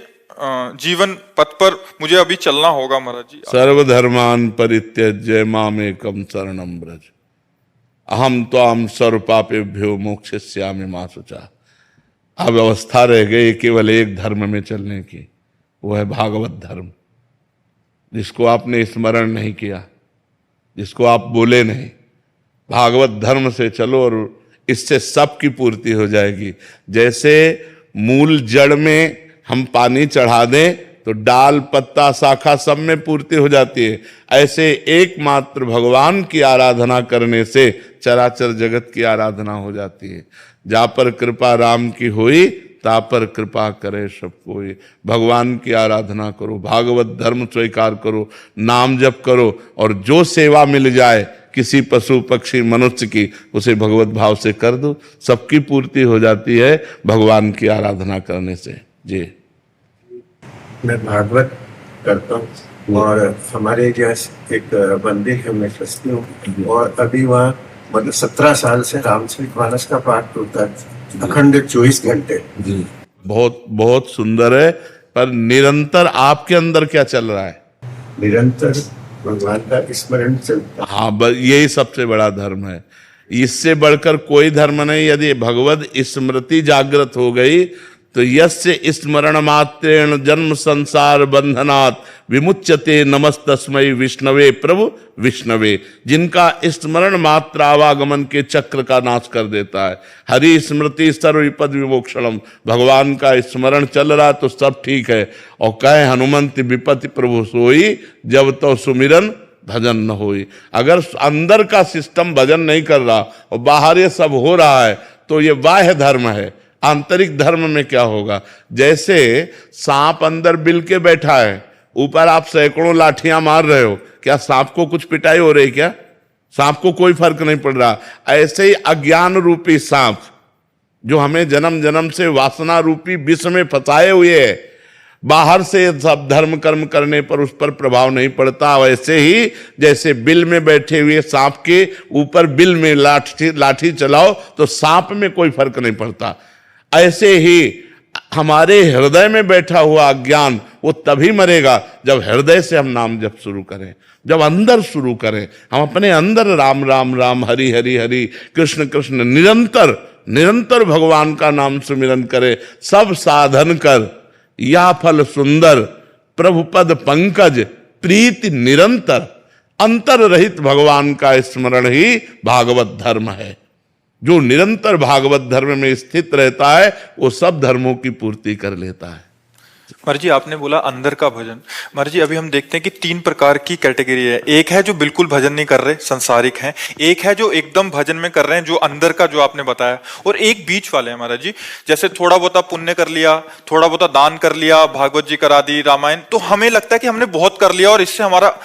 जीवन पथ पर मुझे अभी चलना होगा महाराज जी? सर्वधर्मान परित्यज्य मामेकम शरणं व्रज, अहम त्वाम सर्व पापेभ्यो मोक्षयिष्यामि मा शुचा। अब अवस्था रह गई केवल एक धर्म में चलने की, वो है भागवत धर्म। जिसको आपने स्मरण नहीं किया, जिसको आप बोले नहीं, भागवत धर्म से चलो और इससे सबकी पूर्ति हो जाएगी। जैसे मूल जड़ में हम पानी चढ़ा दें तो डाल पत्ता शाखा सब में पूर्ति हो जाती है, ऐसे एकमात्र भगवान की आराधना करने से चराचर जगत की आराधना हो जाती है। जा पर कृपा राम की हुई, ता पर कृपा करे सब कोई। भगवान की आराधना करो, भागवत धर्म स्वीकार करो, नाम जप करो, और जो सेवा मिल जाए किसी पशु पक्षी मनुष्य की, उसे भगवत भाव से कर दो, सबकी पूर्ति हो जाती है भगवान की आराधना करने से। जी, मैं भागवत करता हूँ और हमारे जैसे एक मंदिर है, मैं ट्रस्टी हूँ, और अभी वहाँ मतलब 17 साल से रामचरितमानस का पाठ होता है अखंड 24 घंटे। जी, बहुत बहुत सुंदर है। पर निरंतर आपके अंदर क्या चल रहा है? निरंतर भगवान का स्मरण चलता है। हाँ, यही सबसे बड़ा धर्म है। इससे बढ़कर कोई धर्म नहीं। यदि भगवत स्मृति जागृत हो गई तो यस्य स्मरण मात्रेण जन्म संसार बंधनात् विमुच्यते नमस्तस्मै विष्णवे प्रभु विष्णवे। जिनका स्मरण मात्र आवागमन के चक्र का नाश कर देता है। हरि स्मृति सर्व विपद विमोक्षणम। भगवान का स्मरण चल रहा तो सब ठीक है। और कहे हनुमंत विपत्ति प्रभु सोई, जब तो सुमिरन भजन न होई। अगर अंदर का सिस्टम भजन नहीं कर रहा और बाहर ये सब हो रहा है तो ये बाह्य धर्म है। आंतरिक धर्म में क्या होगा? जैसे सांप अंदर बिल के बैठा है, ऊपर आप सैकड़ों लाठियां मार रहे हो, क्या सांप को कुछ पिटाई हो रही? क्या सांप को कोई फर्क नहीं पड़ रहा? ऐसे ही अज्ञान रूपी सांप जो हमें जन्म जन्म से वासना रूपी विष में फंसाए हुए है, बाहर से सब धर्म कर्म करने पर उस पर प्रभाव नहीं पड़ता। वैसे ही जैसे बिल में बैठे हुए सांप के ऊपर बिल में लाठी चलाओ तो सांप में कोई फर्क नहीं पड़ता। ऐसे ही हमारे हृदय में बैठा हुआ अज्ञान वो तभी मरेगा जब हृदय से हम नाम जप शुरू करें, जब अंदर शुरू करें। हम अपने अंदर राम राम राम, हरि हरि हरि, कृष्ण कृष्ण निरंतर निरंतर भगवान का नाम सुमिरन करें। सब साधन कर या फल सुंदर, प्रभु पद पंकज प्रीति निरंतर। अंतर रहित भगवान का स्मरण ही भागवत धर्म है। जो निरंतर भागवत धर्म में स्थित रहता है वो सब धर्मों की पूर्ति कर लेता है। महाराज जी आपने बोला अंदर का भजन। महाराज जी अभी हम देखते हैं कि 3 प्रकार की कैटेगरी है। एक है जो बिल्कुल भजन नहीं कर रहे, संसारिक हैं। एक है जो एकदम भजन में कर रहे हैं, जो अंदर का जो आपने बताया। और एक बीच वाले हैं महाराज जी, जैसे थोड़ा बहुत पुण्य कर लिया, थोड़ा बहुत दान कर लिया, भागवत जी करा दी, रामायण, तो हमें लगता है कि हमने बहुत कर लिया और इससे हमारा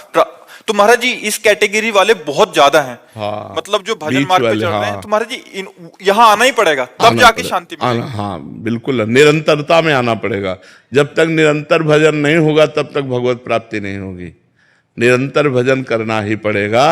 तो महाराज जी इस कैटेगरी वाले बहुत ज्यादा हैं। हाँ, मतलब जो भजन बीच मार्ग पे वाले, चल रहे हैं, हाँ। तो महाराज जी यहाँ आना ही पड़ेगा, तब आना जाके पड़ेगा, शांति मिलेगी। हाँ बिल्कुल, निरंतरता में आना पड़ेगा। जब तक निरंतर भजन नहीं होगा तब तक भगवत प्राप्ति नहीं होगी। निरंतर भजन करना ही पड़ेगा।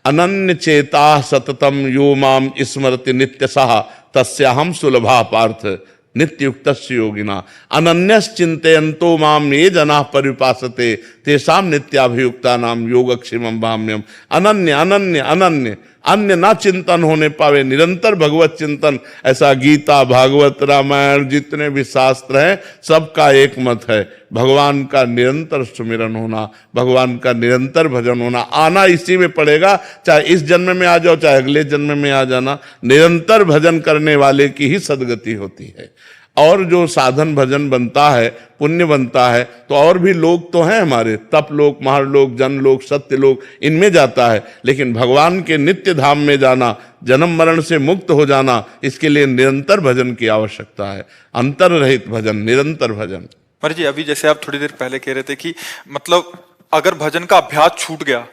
अनन्य चेता सततम यो माम स्मरति नित्य सह तस्याहम सुलभा पार्थ नित्य युक्तस्य योगिना अनन्यस चिंतयन्तो माम ये जना परिपासते तेषाम नित्याभियुक्ता नाम योगक्षेमम भाम्यम। अनन्य अनन्य अनन्य, अन्य ना चिंतन होने पावे, निरंतर भगवत चिंतन। ऐसा गीता, भागवत, रामायण जितने भी शास्त्र हैं सबका एक मत है, भगवान का निरंतर सुमिरन होना, भगवान का निरंतर भजन होना। आना इसी में पड़ेगा, चाहे इस जन्म में आ जाओ चाहे अगले जन्म में आ जाना। निरंतर भजन करने वाले की ही सदगति होती है। और जो साधन भजन बनता है, पुण्य बनता है, तो और भी लोग तो हैं हमारे, तप लोक, महालोक, जनलोक, सत्य लोक, इनमें जाता है। लेकिन भगवान के नित्य धाम में जाना, जन्म मरण से मुक्त हो जाना, इसके लिए निरंतर भजन की आवश्यकता है। अंतर रहित भजन, निरंतर भजन। महाराज जी अभी जैसे आप थोड़ी देर पहले कह रहे थे कि मतलब अगर भजन का अभ्यास छूट गया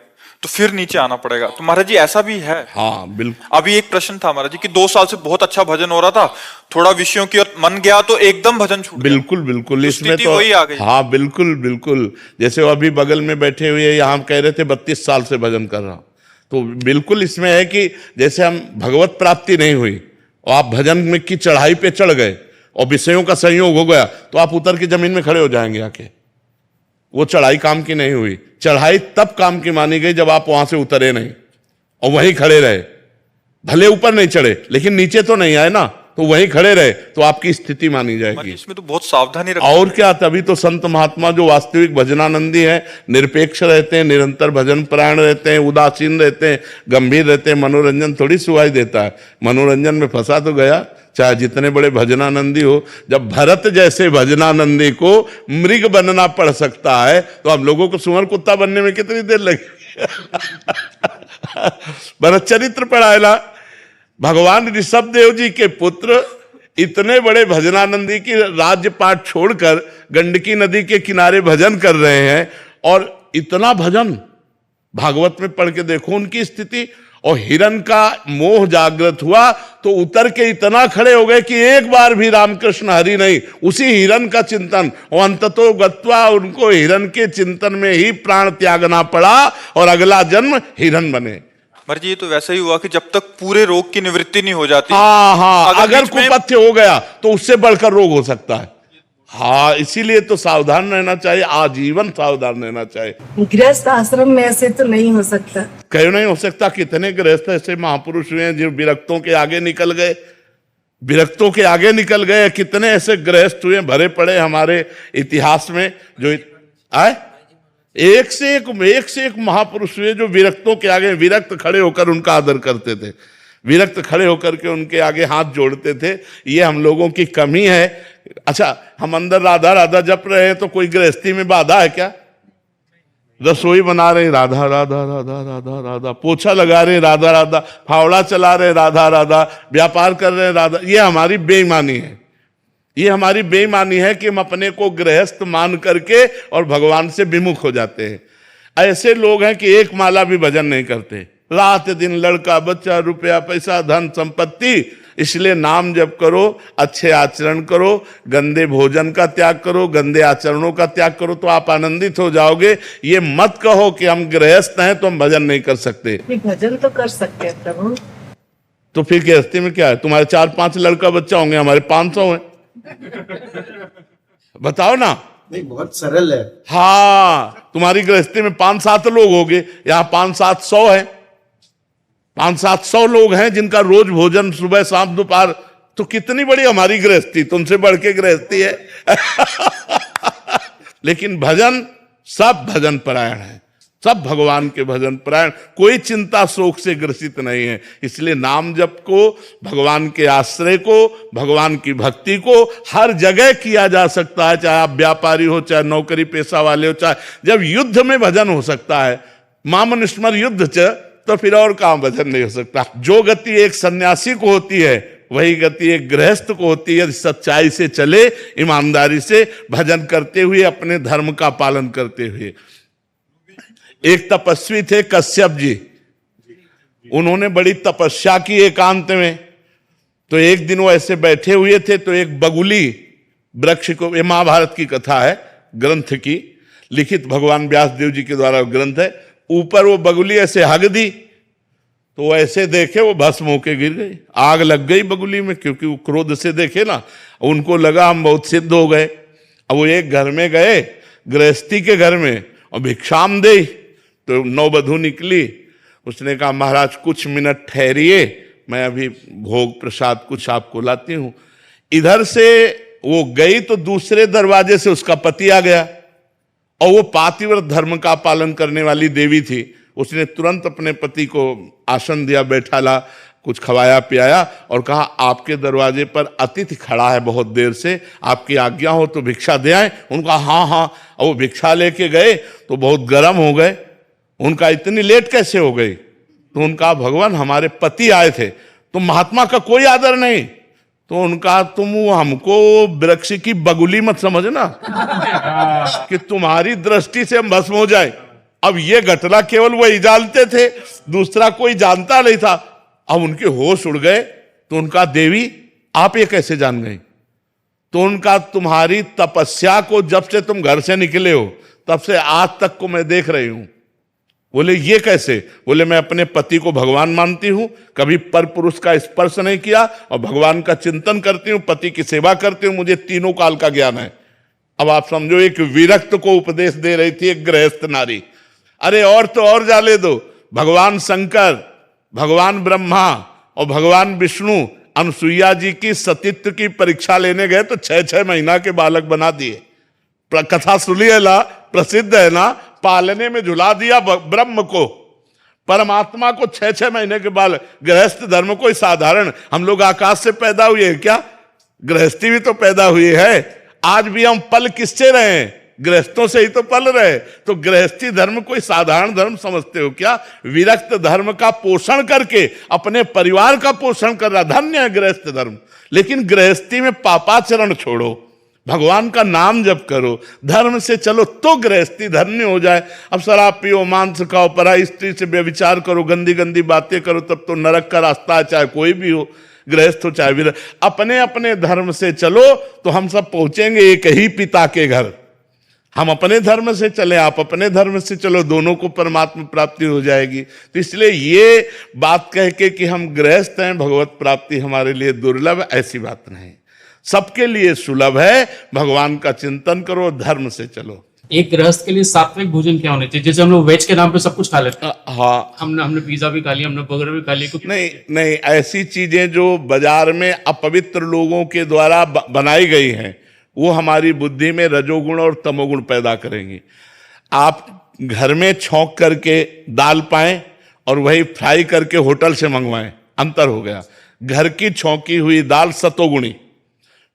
तो फिर नीचे आना पड़ेगा, तो महाराज जी ऐसा भी है? हाँ बिल्कुल। अभी एक प्रश्न था महाराज जी कि 2 साल से बहुत अच्छा भजन हो रहा था, थोड़ा विषयों की ओर मन गया तो एकदम भजन छूट गया। बिल्कुल बिल्कुल, इसमें स्थिति तो वही आ गई। हाँ बिल्कुल बिल्कुल। जैसे वो अभी बगल में बैठे हुए यहाँ कह रहे थे 32 साल से भजन कर रहा हूं, तो बिल्कुल इसमें है कि जैसे हम भगवत प्राप्ति नहीं हुई और आप भजन में की चढ़ाई पे चढ़ गए और विषयों का संयोग हो गया, तो आप उतर के जमीन में खड़े हो जाएंगे आके। वो चढ़ाई काम की नहीं हुई। चढ़ाई तब काम की मानी गई जब आप वहां से उतरे नहीं और वहीं खड़े रहे। भले ऊपर नहीं चढ़े लेकिन नीचे तो नहीं आए ना, तो वहीं खड़े रहे तो आपकी स्थिति मानी जाएगी। इसमें तो बहुत सावधानी रखनी और क्या, तभी तो संत महात्मा जो वास्तविक भजनानंदी हैं, निरपेक्ष रहते हैं, निरंतर भजन परायण रहते हैं, उदासीन रहते हैं, गंभीर रहते हैं। मनोरंजन थोड़ी सुहाई देता है, मनोरंजन में फंसा तो गया, चाहे जितने बड़े भजनानंदी हो। जब भरत जैसे भजनानंदी को मृग बनना पड़ सकता है, तो हम लोगों को सुअर कुत्ता बनने में कितनी देर लगी। भरत चरित्र पढ़ाएला, भगवान ऋषभ देव जी के पुत्र इतने बड़े भजनानंदी की राज्य पाठ छोड़कर गंडकी नदी के किनारे भजन कर रहे हैं, और इतना भजन भागवत में पढ़ के देखो उनकी स्थिति। और हिरण का मोह जागृत हुआ तो उतर के इतना खड़े हो गए कि एक बार भी रामकृष्ण हरि नहीं, उसी हिरण का चिंतन। और अंततो गत्वा उनको हिरण के चिंतन में ही प्राण त्यागना पड़ा और अगला जन्म हिरण बने। महाराज जी ये तो वैसा ही हुआ कि जब तक पूरे रोग की निवृत्ति नहीं हो जाती, हाँ, अगर बीच में- कुपथ्य हो गया तो उससे बढ़कर रोग हो सकता है। हाँ, इसीलिए तो सावधान रहना चाहिए, आजीवन सावधान रहना चाहिए। गृहस्थ आश्रम में ऐसे तो नहीं हो सकता। क्यों नहीं हो सकता? कितने गृहस्थ ऐसे महापुरुष हुए हैं जो विरक्तों के आगे निकल गए, विरक्तों के आगे निकल गए। कितने ऐसे गृहस्थ हुए भरे पड़े हमारे इतिहास में, जो आए एक से एक महापुरुष हुए जो विरक्तों के आगे, विरक्त खड़े होकर उनका आदर करते थे, विरक्त खड़े होकर के उनके आगे हाथ जोड़ते थे। ये हम लोगों की कमी है। अच्छा, हम अंदर राधा राधा जप रहे हैं तो कोई गृहस्थी में बाधा है क्या? रसोई बना रहे राधा राधा राधा राधा राधा, पोछा लगा रहे राधा राधा, फावड़ा चला रहे राधा राधा, व्यापार कर रहे राधा। ये हमारी बेईमानी है, ये हमारी बेईमानी है कि हम अपने को गृहस्थ मान करके और भगवान से विमुख हो जाते हैं। ऐसे लोग हैं कि एक माला भी भजन नहीं करते, रात दिन लड़का बच्चा रुपया पैसा धन संपत्ति। इसलिए नाम जप करो, अच्छे आचरण करो, गंदे भोजन का त्याग करो, गंदे आचरणों का त्याग करो, तो आप आनंदित हो जाओगे। ये मत कहो कि हम गृहस्थ हैं तो हम भजन नहीं कर सकते। भजन तो कर सकते हैं प्रभु। तो फिर गृहस्थी में क्या है? तुम्हारे 4-5 लड़का बच्चा होंगे, हमारे 500 हैं। बताओ ना। नहीं, बहुत सरल है। हाँ, तुम्हारी गृहस्थी में 5-7 लोग होंगे, यहाँ 5-700 हैं। 500-700 लोग हैं जिनका रोज भोजन सुबह शाम दोपहर। तो कितनी बड़ी हमारी गृहस्थी, तुमसे बढ़ के गृहस्थी है। लेकिन भजन, सब भजन परायण है, सब भगवान के भजन परायण, कोई चिंता शोक से ग्रसित नहीं है। इसलिए नाम जप को, भगवान के आश्रय को, भगवान की भक्ति को हर जगह किया जा सकता है, चाहे आप व्यापारी हो, चाहे नौकरी पेशा वाले हो, चाहे जब युद्ध में भजन हो सकता है। मामनुस्मर युद्ध च, तो फिर और कहां भजन नहीं हो सकता। जो गति एक सन्यासी को होती है वही गति एक गृहस्थ को होती है। सच्चाई से चले, ईमानदारी से भजन करते हुए, अपने धर्म का पालन करते हुए। एक तपस्वी थे कश्यप जी, उन्होंने बड़ी तपस्या की एकांत में। तो एक दिन वो ऐसे बैठे हुए थे तो एक बगुली वृक्ष को, ये महाभारत की कथा है, ग्रंथ की लिखित भगवान व्यास देव जी के द्वारा ग्रंथ है, ऊपर वो बगुली ऐसे हग दी तो वो ऐसे देखे वो भस्म होके गिर गई, आग लग गई बगुली में, क्योंकि वो क्रोध से देखे ना, उनको लगा हम बहुत सिद्ध हो गए। अब वो एक घर में गए, गृहस्थी के घर में, और भिक्षाम दे, तो नौबधू निकली, उसने कहा महाराज कुछ मिनट ठहरिए, मैं अभी भोग प्रसाद कुछ आपको लाती हूं। इधर से वो गई तो दूसरे दरवाजे से उसका पति आ गया, और वो पातिव्रत धर्म का पालन करने वाली देवी थी। उसने तुरंत अपने पति को आसन दिया, बैठाला, कुछ खवाया पियाया और कहा आपके दरवाजे पर अतिथि खड़ा है बहुत देर से, आपकी आज्ञा हो तो भिक्षा दे आए। उनका हाँ हाँ, और वो भिक्षा लेके गए तो बहुत गर्म हो गए। उनका इतनी लेट कैसे हो गई? तो उनका भगवान हमारे पति आए थे, तो महात्मा का कोई आदर नहीं। तो उनका तुम हमको वृक्ष की बगुली मत समझना कि तुम्हारी दृष्टि से हम भस्म हो जाए। अब ये घटना केवल वही जानते थे, दूसरा कोई जानता नहीं था। अब उनके होश उड़ गए तो उनका देवी आप ये कैसे जान गई? तो उनका तुम्हारी तपस्या को जब से तुम घर से निकले हो तब से आज तक को मैं देख रही हूं। बोले ये कैसे? बोले मैं अपने पति को भगवान मानती हूं, कभी पर पुरुष का स्पर्श नहीं किया और भगवान का चिंतन करती हूं, पति की सेवा करती हूं, मुझे तीनों काल का ज्ञान है। अब आप समझो एक विरक्त को उपदेश दे रही थी एक गृहस्थ नारी। अरे और तो और जाने दो, भगवान शंकर, भगवान ब्रह्मा और भगवान विष्णु अनुसुईया जी की सतीत्व की परीक्षा लेने गए तो 6-6 महीना के बालक बना दिए। कथा सुनी है ना, प्रसिद्ध है ना, पालने में झुला दिया ब्रह्म को, परमात्मा को 6-6 महीने के बालक। गृहस्थ धर्म कोई साधारण, हम लोग आकाश से पैदा हुए हैं क्या? गृहस्थी भी तो पैदा हुई है। आज भी हम पल किससे रहे हैं? गृहस्थों से ही तो पल रहे। तो गृहस्थी धर्म कोई साधारण धर्म समझते हो क्या? विरक्त धर्म का पोषण करके अपने परिवार का पोषण कर रहा, धन्य है गृहस्थ धर्म। लेकिन गृहस्थी में पापाचरण छोड़ो, भगवान का नाम जप करो, धर्म से चलो तो गृहस्थी धन्य हो जाए। अब शराब पियो, मांस खाओ, पराई स्त्री से व्यभिचार करो, गंदी गंदी बातें करो, तब तो नरक का रास्ता है, चाहे कोई भी हो, गृहस्थ हो चाहे वीर। अपने अपने धर्म से चलो तो हम सब पहुंचेंगे एक ही पिता के घर। हम अपने धर्म से चले, आप अपने धर्म से चलो, दोनों को परमात्मा प्राप्ति हो जाएगी। तो इसलिए ये बात कह के कि हम गृहस्थ हैं, भगवत प्राप्ति हमारे लिए दुर्लभ, ऐसी बात नहीं, सबके लिए सुलभ है। भगवान का चिंतन करो, धर्म से चलो। एक गृहस्थ के लिए सात्विक भोजन क्या होने चाहिए? जैसे हम लोग वेज के नाम पे सब कुछ खा लेते हैं। हाँ, हमने पिज्जा भी खा लिया, हमने बर्गर भी खा लिया, कुछ नहीं नहीं, ऐसी चीजें जो बाजार में अपवित्र लोगों के द्वारा बनाई गई हैं वो हमारी बुद्धि में रजोगुण और तमोगुण पैदा करेंगी। आप घर में छौंक करके दाल पाएं और वही फ्राई करके होटल से मंगवाएं, अंतर हो गया। घर की छौंकी हुई दाल सतोगुणी,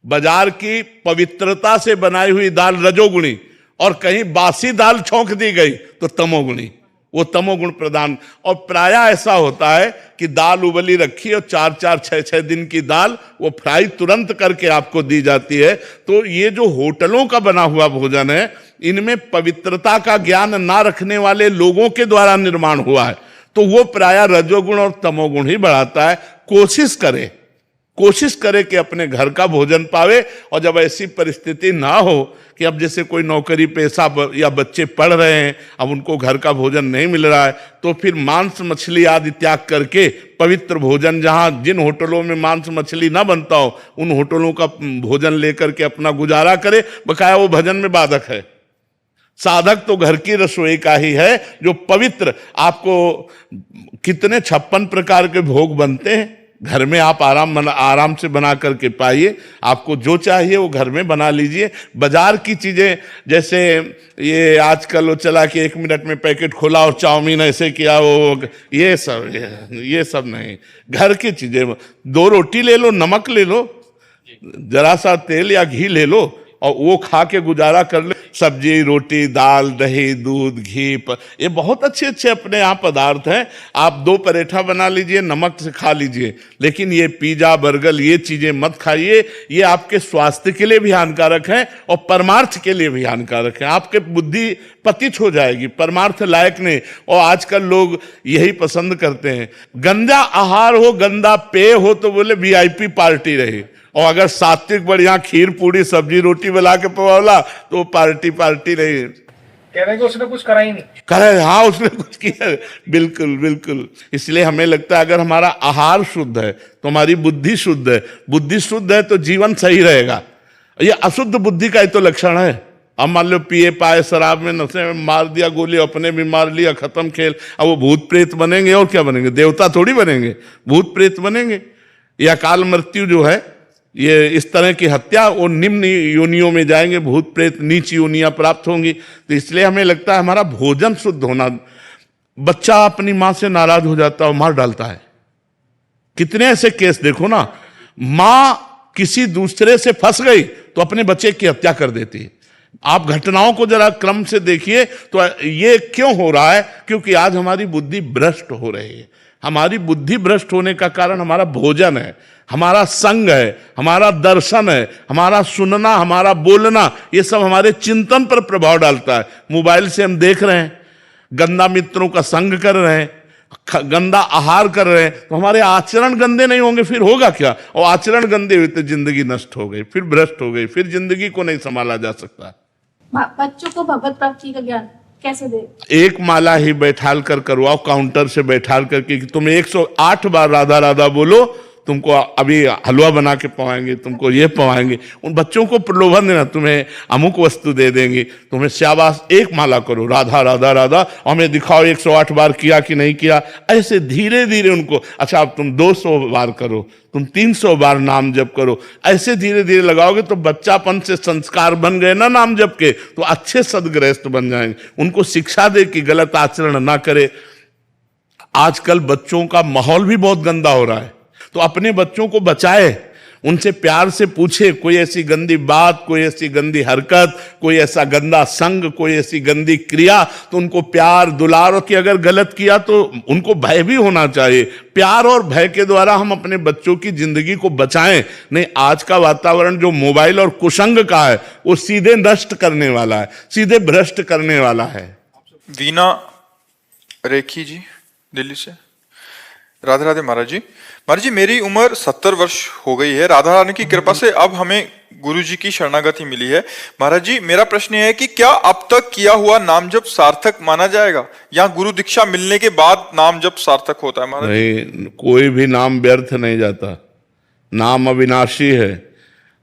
बाजार की पवित्रता से बनाई हुई दाल रजोगुणी, और कहीं बासी दाल छौंक दी गई तो तमोगुणी, वो तमोगुण प्रदान। और प्रायः ऐसा होता है कि दाल उबली रखी और 4-4, 6-6 दिन की दाल वो फ्राई तुरंत करके आपको दी जाती है। तो ये जो होटलों का बना हुआ भोजन है, इनमें पवित्रता का ज्ञान ना रखने वाले लोगों के द्वारा निर्माण हुआ है, तो वो प्रायः रजोगुण और तमोगुण ही बढ़ाता है। कोशिश करे कि अपने घर का भोजन पावे। और जब ऐसी परिस्थिति ना हो कि अब जैसे कोई नौकरी पेशा या बच्चे पढ़ रहे हैं, अब उनको घर का भोजन नहीं मिल रहा है, तो फिर मांस मछली आदि त्याग करके पवित्र भोजन, जहां जिन होटलों में मांस मछली ना बनता हो उन होटलों का भोजन लेकर के अपना गुजारा करे। बकाया वो भजन में बाधक है। साधक तो घर की रसोई का ही है जो पवित्र। आपको कितने 56 प्रकार के भोग बनते हैं घर में, आप आराम से बना करके पाइए। आपको जो चाहिए वो घर में बना लीजिए। बाजार की चीजें जैसे ये आजकल वो चला कि 1 मिनट में पैकेट खोला और चाउमीन ऐसे किया, वो ये सब नहीं। घर की चीजें, 2 रोटी ले लो, नमक ले लो, जरा सा तेल या घी ले लो और वो खा के गुजारा कर ले। सब्जी, रोटी, दाल, दही, दूध, घी, ये बहुत अच्छे अच्छे अपने यहाँ पदार्थ हैं। आप 2 पराठा बना लीजिए, नमक से खा लीजिए, लेकिन ये पिज्जा, बर्गर, ये चीजें मत खाइए। ये आपके स्वास्थ्य के लिए भी हानिकारक है और परमार्थ के लिए भी हानिकारक है। आपके बुद्धि पतित हो जाएगी, परमार्थ लायक नहीं। और आजकल लोग यही पसंद करते हैं, गंदा आहार हो, गंदा पेय हो तो बोले वीआईपी पार्टी रही, और अगर सात्विक बढ़िया खीर पूड़ी सब्जी रोटी बना के पवाला तो पार्टी नहीं। कह रहे हैं कि उसने कुछ करा ही नहीं। करे, हाँ उसने कुछ किया, बिल्कुल बिल्कुल। इसलिए हमें लगता है अगर हमारा आहार शुद्ध है तो हमारी बुद्धि शुद्ध है, बुद्धि शुद्ध है तो जीवन सही रहेगा। ये अशुद्ध बुद्धि का ही तो लक्षण है। अब मान लो पिए पाए शराब में नशे में मार दिया गोली, अपने भी मार लिया, खत्म खेल। अब वो भूत प्रेत बनेंगे और क्या बनेंगे? देवता थोड़ी बनेंगे, भूत प्रेत बनेंगे। या अकाल मृत्यु जो है, ये इस तरह की हत्या, वो निम्न योनियों में जाएंगे, भूत प्रेत नीच योनियां प्राप्त होंगी। तो इसलिए हमें लगता है हमारा भोजन शुद्ध होना। बच्चा अपनी माँ से नाराज हो जाता है और मार डालता है। कितने ऐसे केस देखो ना, माँ किसी दूसरे से फंस गई तो अपने बच्चे की हत्या कर देती है। आप घटनाओं को जरा क्रम से देखिए तो ये क्यों हो रहा है? क्योंकि आज हमारी बुद्धि भ्रष्ट हो रही है। हमारी बुद्धि भ्रष्ट होने का कारण हमारा भोजन है, हमारा संग है, हमारा दर्शन है, हमारा सुनना, हमारा बोलना, ये सब हमारे चिंतन पर प्रभाव डालता है। मोबाइल से हम देख रहे हैं, गंदा मित्रों का संग कर रहे हैं, गंदा आहार कर रहे हैं, तो हमारे आचरण गंदे नहीं होंगे, फिर होगा क्या? और आचरण गंदे हुए तो जिंदगी नष्ट हो गई, फिर भ्रष्ट हो गई, फिर जिंदगी को नहीं संभाला जा सकता। बच्चों को भगवत प्राप्ति का ज्ञान कैसे दे? एक माला ही बैठाल कर करवाओ, काउंटर से बैठाल करके कि तुम 108 बार राधा राधा बोलो, तुमको अभी हलवा बना के पवाएंगे, तुमको ये पवाएंगे। उन बच्चों को प्रलोभन देना, तुम्हें अमुक वस्तु दे देंगे, तुम्हें शाबाश, एक माला करो राधा राधा राधा, और हमें दिखाओ 108 बार किया कि नहीं किया। ऐसे धीरे धीरे उनको, अच्छा अब तुम 200 बार करो, तुम 300 बार नाम जप करो, ऐसे धीरे धीरे लगाओगे तो बच्चापन से संस्कार बन गए ना नाम जप के, तो अच्छे सदगृहस्थ बन जाएंगे। उनको शिक्षा दे कि गलत आचरण ना करे। आजकल बच्चों का माहौल भी बहुत गंदा हो रहा है, तो अपने बच्चों को बचाए, उनसे प्यार से पूछे, कोई ऐसी गंदी बात, कोई ऐसी गंदी हरकत, कोई ऐसा गंदा संग, कोई ऐसी गंदी क्रिया, तो उनको प्यार दुलार, कि अगर गलत किया तो उनको भय भी होना चाहिए। प्यार और भय के द्वारा हम अपने बच्चों की जिंदगी को बचाएं। नहीं, आज का वातावरण जो मोबाइल और कुसंग का है वो सीधे नष्ट करने वाला है, सीधे भ्रष्ट करने वाला है। वीना रेखी जी दिल्ली से। राधे राधे महाराज जी। महाराज जी, मेरी उम्र 70 वर्ष हो गई है। राधा रानी की कृपा से अब हमें गुरु जी की शरणागति मिली है। महाराज जी, मेरा प्रश्न है कि क्या अब तक किया हुआ नाम जप सार्थक माना जाएगा, या गुरु दीक्षा मिलने के बाद नाम जप सार्थक होता है? महाराज नहीं, कोई भी नाम व्यर्थ नहीं जाता। नाम अविनाशी है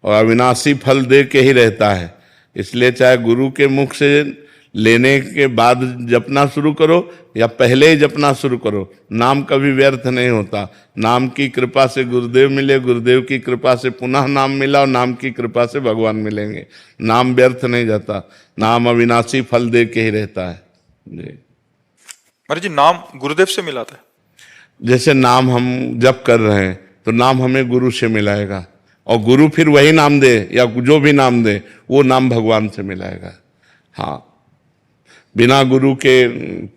और अविनाशी फल दे के ही रहता है। इसलिए चाहे गुरु के मुख से लेने के बाद जपना शुरू करो या पहले ही जपना शुरू करो, नाम कभी व्यर्थ नहीं होता। नाम की कृपा से गुरुदेव मिले, गुरुदेव की कृपा से पुनः नाम मिला, और नाम की कृपा से भगवान मिलेंगे। नाम व्यर्थ नहीं जाता, नाम अविनाशी फल दे के ही रहता है जी। महाराज जी, नाम गुरुदेव से मिला था? जैसे नाम हम जप कर रहे हैं तो नाम हमें गुरु से मिलाएगा, और गुरु फिर वही नाम दे या जो भी नाम दे वो नाम भगवान से मिलाएगा। हाँ, बिना गुरु के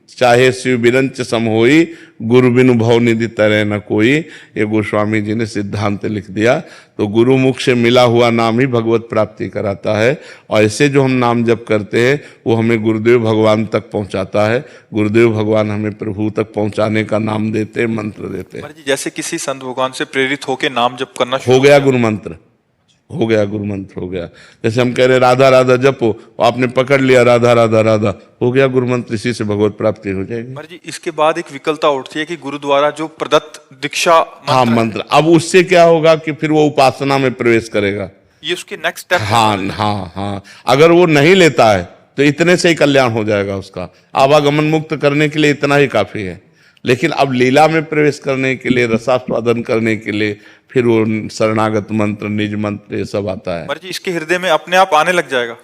चाहे शिव बिरंच सम होई, गुरु बिनु भव निधि तरह न कोई, ये गोस्वामी जी ने सिद्धांत लिख दिया। तो गुरु मुख से मिला हुआ नाम ही भगवत प्राप्ति कराता है, और ऐसे जो हम नाम जप करते हैं वो हमें गुरुदेव भगवान तक पहुंचाता है। गुरुदेव भगवान हमें प्रभु तक पहुंचाने का नाम देते, मंत्र देते। महाराज जी, जैसे किसी संत भगवान से प्रेरित होकर नाम जप करना हो गया गुरु मंत्र, हो गया गुरु मंत्र, हो गया। जैसे हम कह रहे राधा राधा जपो, आपने पकड़ लिया राधा राधा राधा, हो गया गुरु मंत्र, इसी से भगवत प्राप्ति हो जाएगी। महाराज जी, इसके बाद एक विकलता उठती है कि गुरु द्वारा जो प्रदत्त दीक्षा हाँ मंत्र, अब उससे क्या होगा कि फिर वो उपासना में प्रवेश करेगा, ये उसके नेक्स्ट स्टेप। हाँ हाँ हाँ, अगर वो नहीं लेता है तो इतने से ही कल्याण हो जाएगा उसका। आवागमन मुक्त करने के लिए इतना ही काफी है, लेकिन अब लीला में प्रवेश करने के लिए, रसास्वादन करने के लिए फिर वो शरणागत मंत्र, निज मंत्र, ये सब आता है। महाराज जी, इसके हृदय में अपने आप आने लग जाएगा,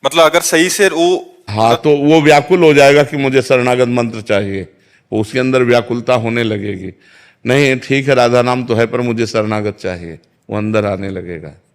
मतलब अगर सही से वो, हाँ तो वो व्याकुल हो जाएगा कि मुझे शरणागत मंत्र चाहिए, वो उसके अंदर व्याकुलता होने लगेगी। नहीं ठीक है, राधा नाम तो है पर मुझे शरणागत चाहिए, वो अंदर आने लगेगा।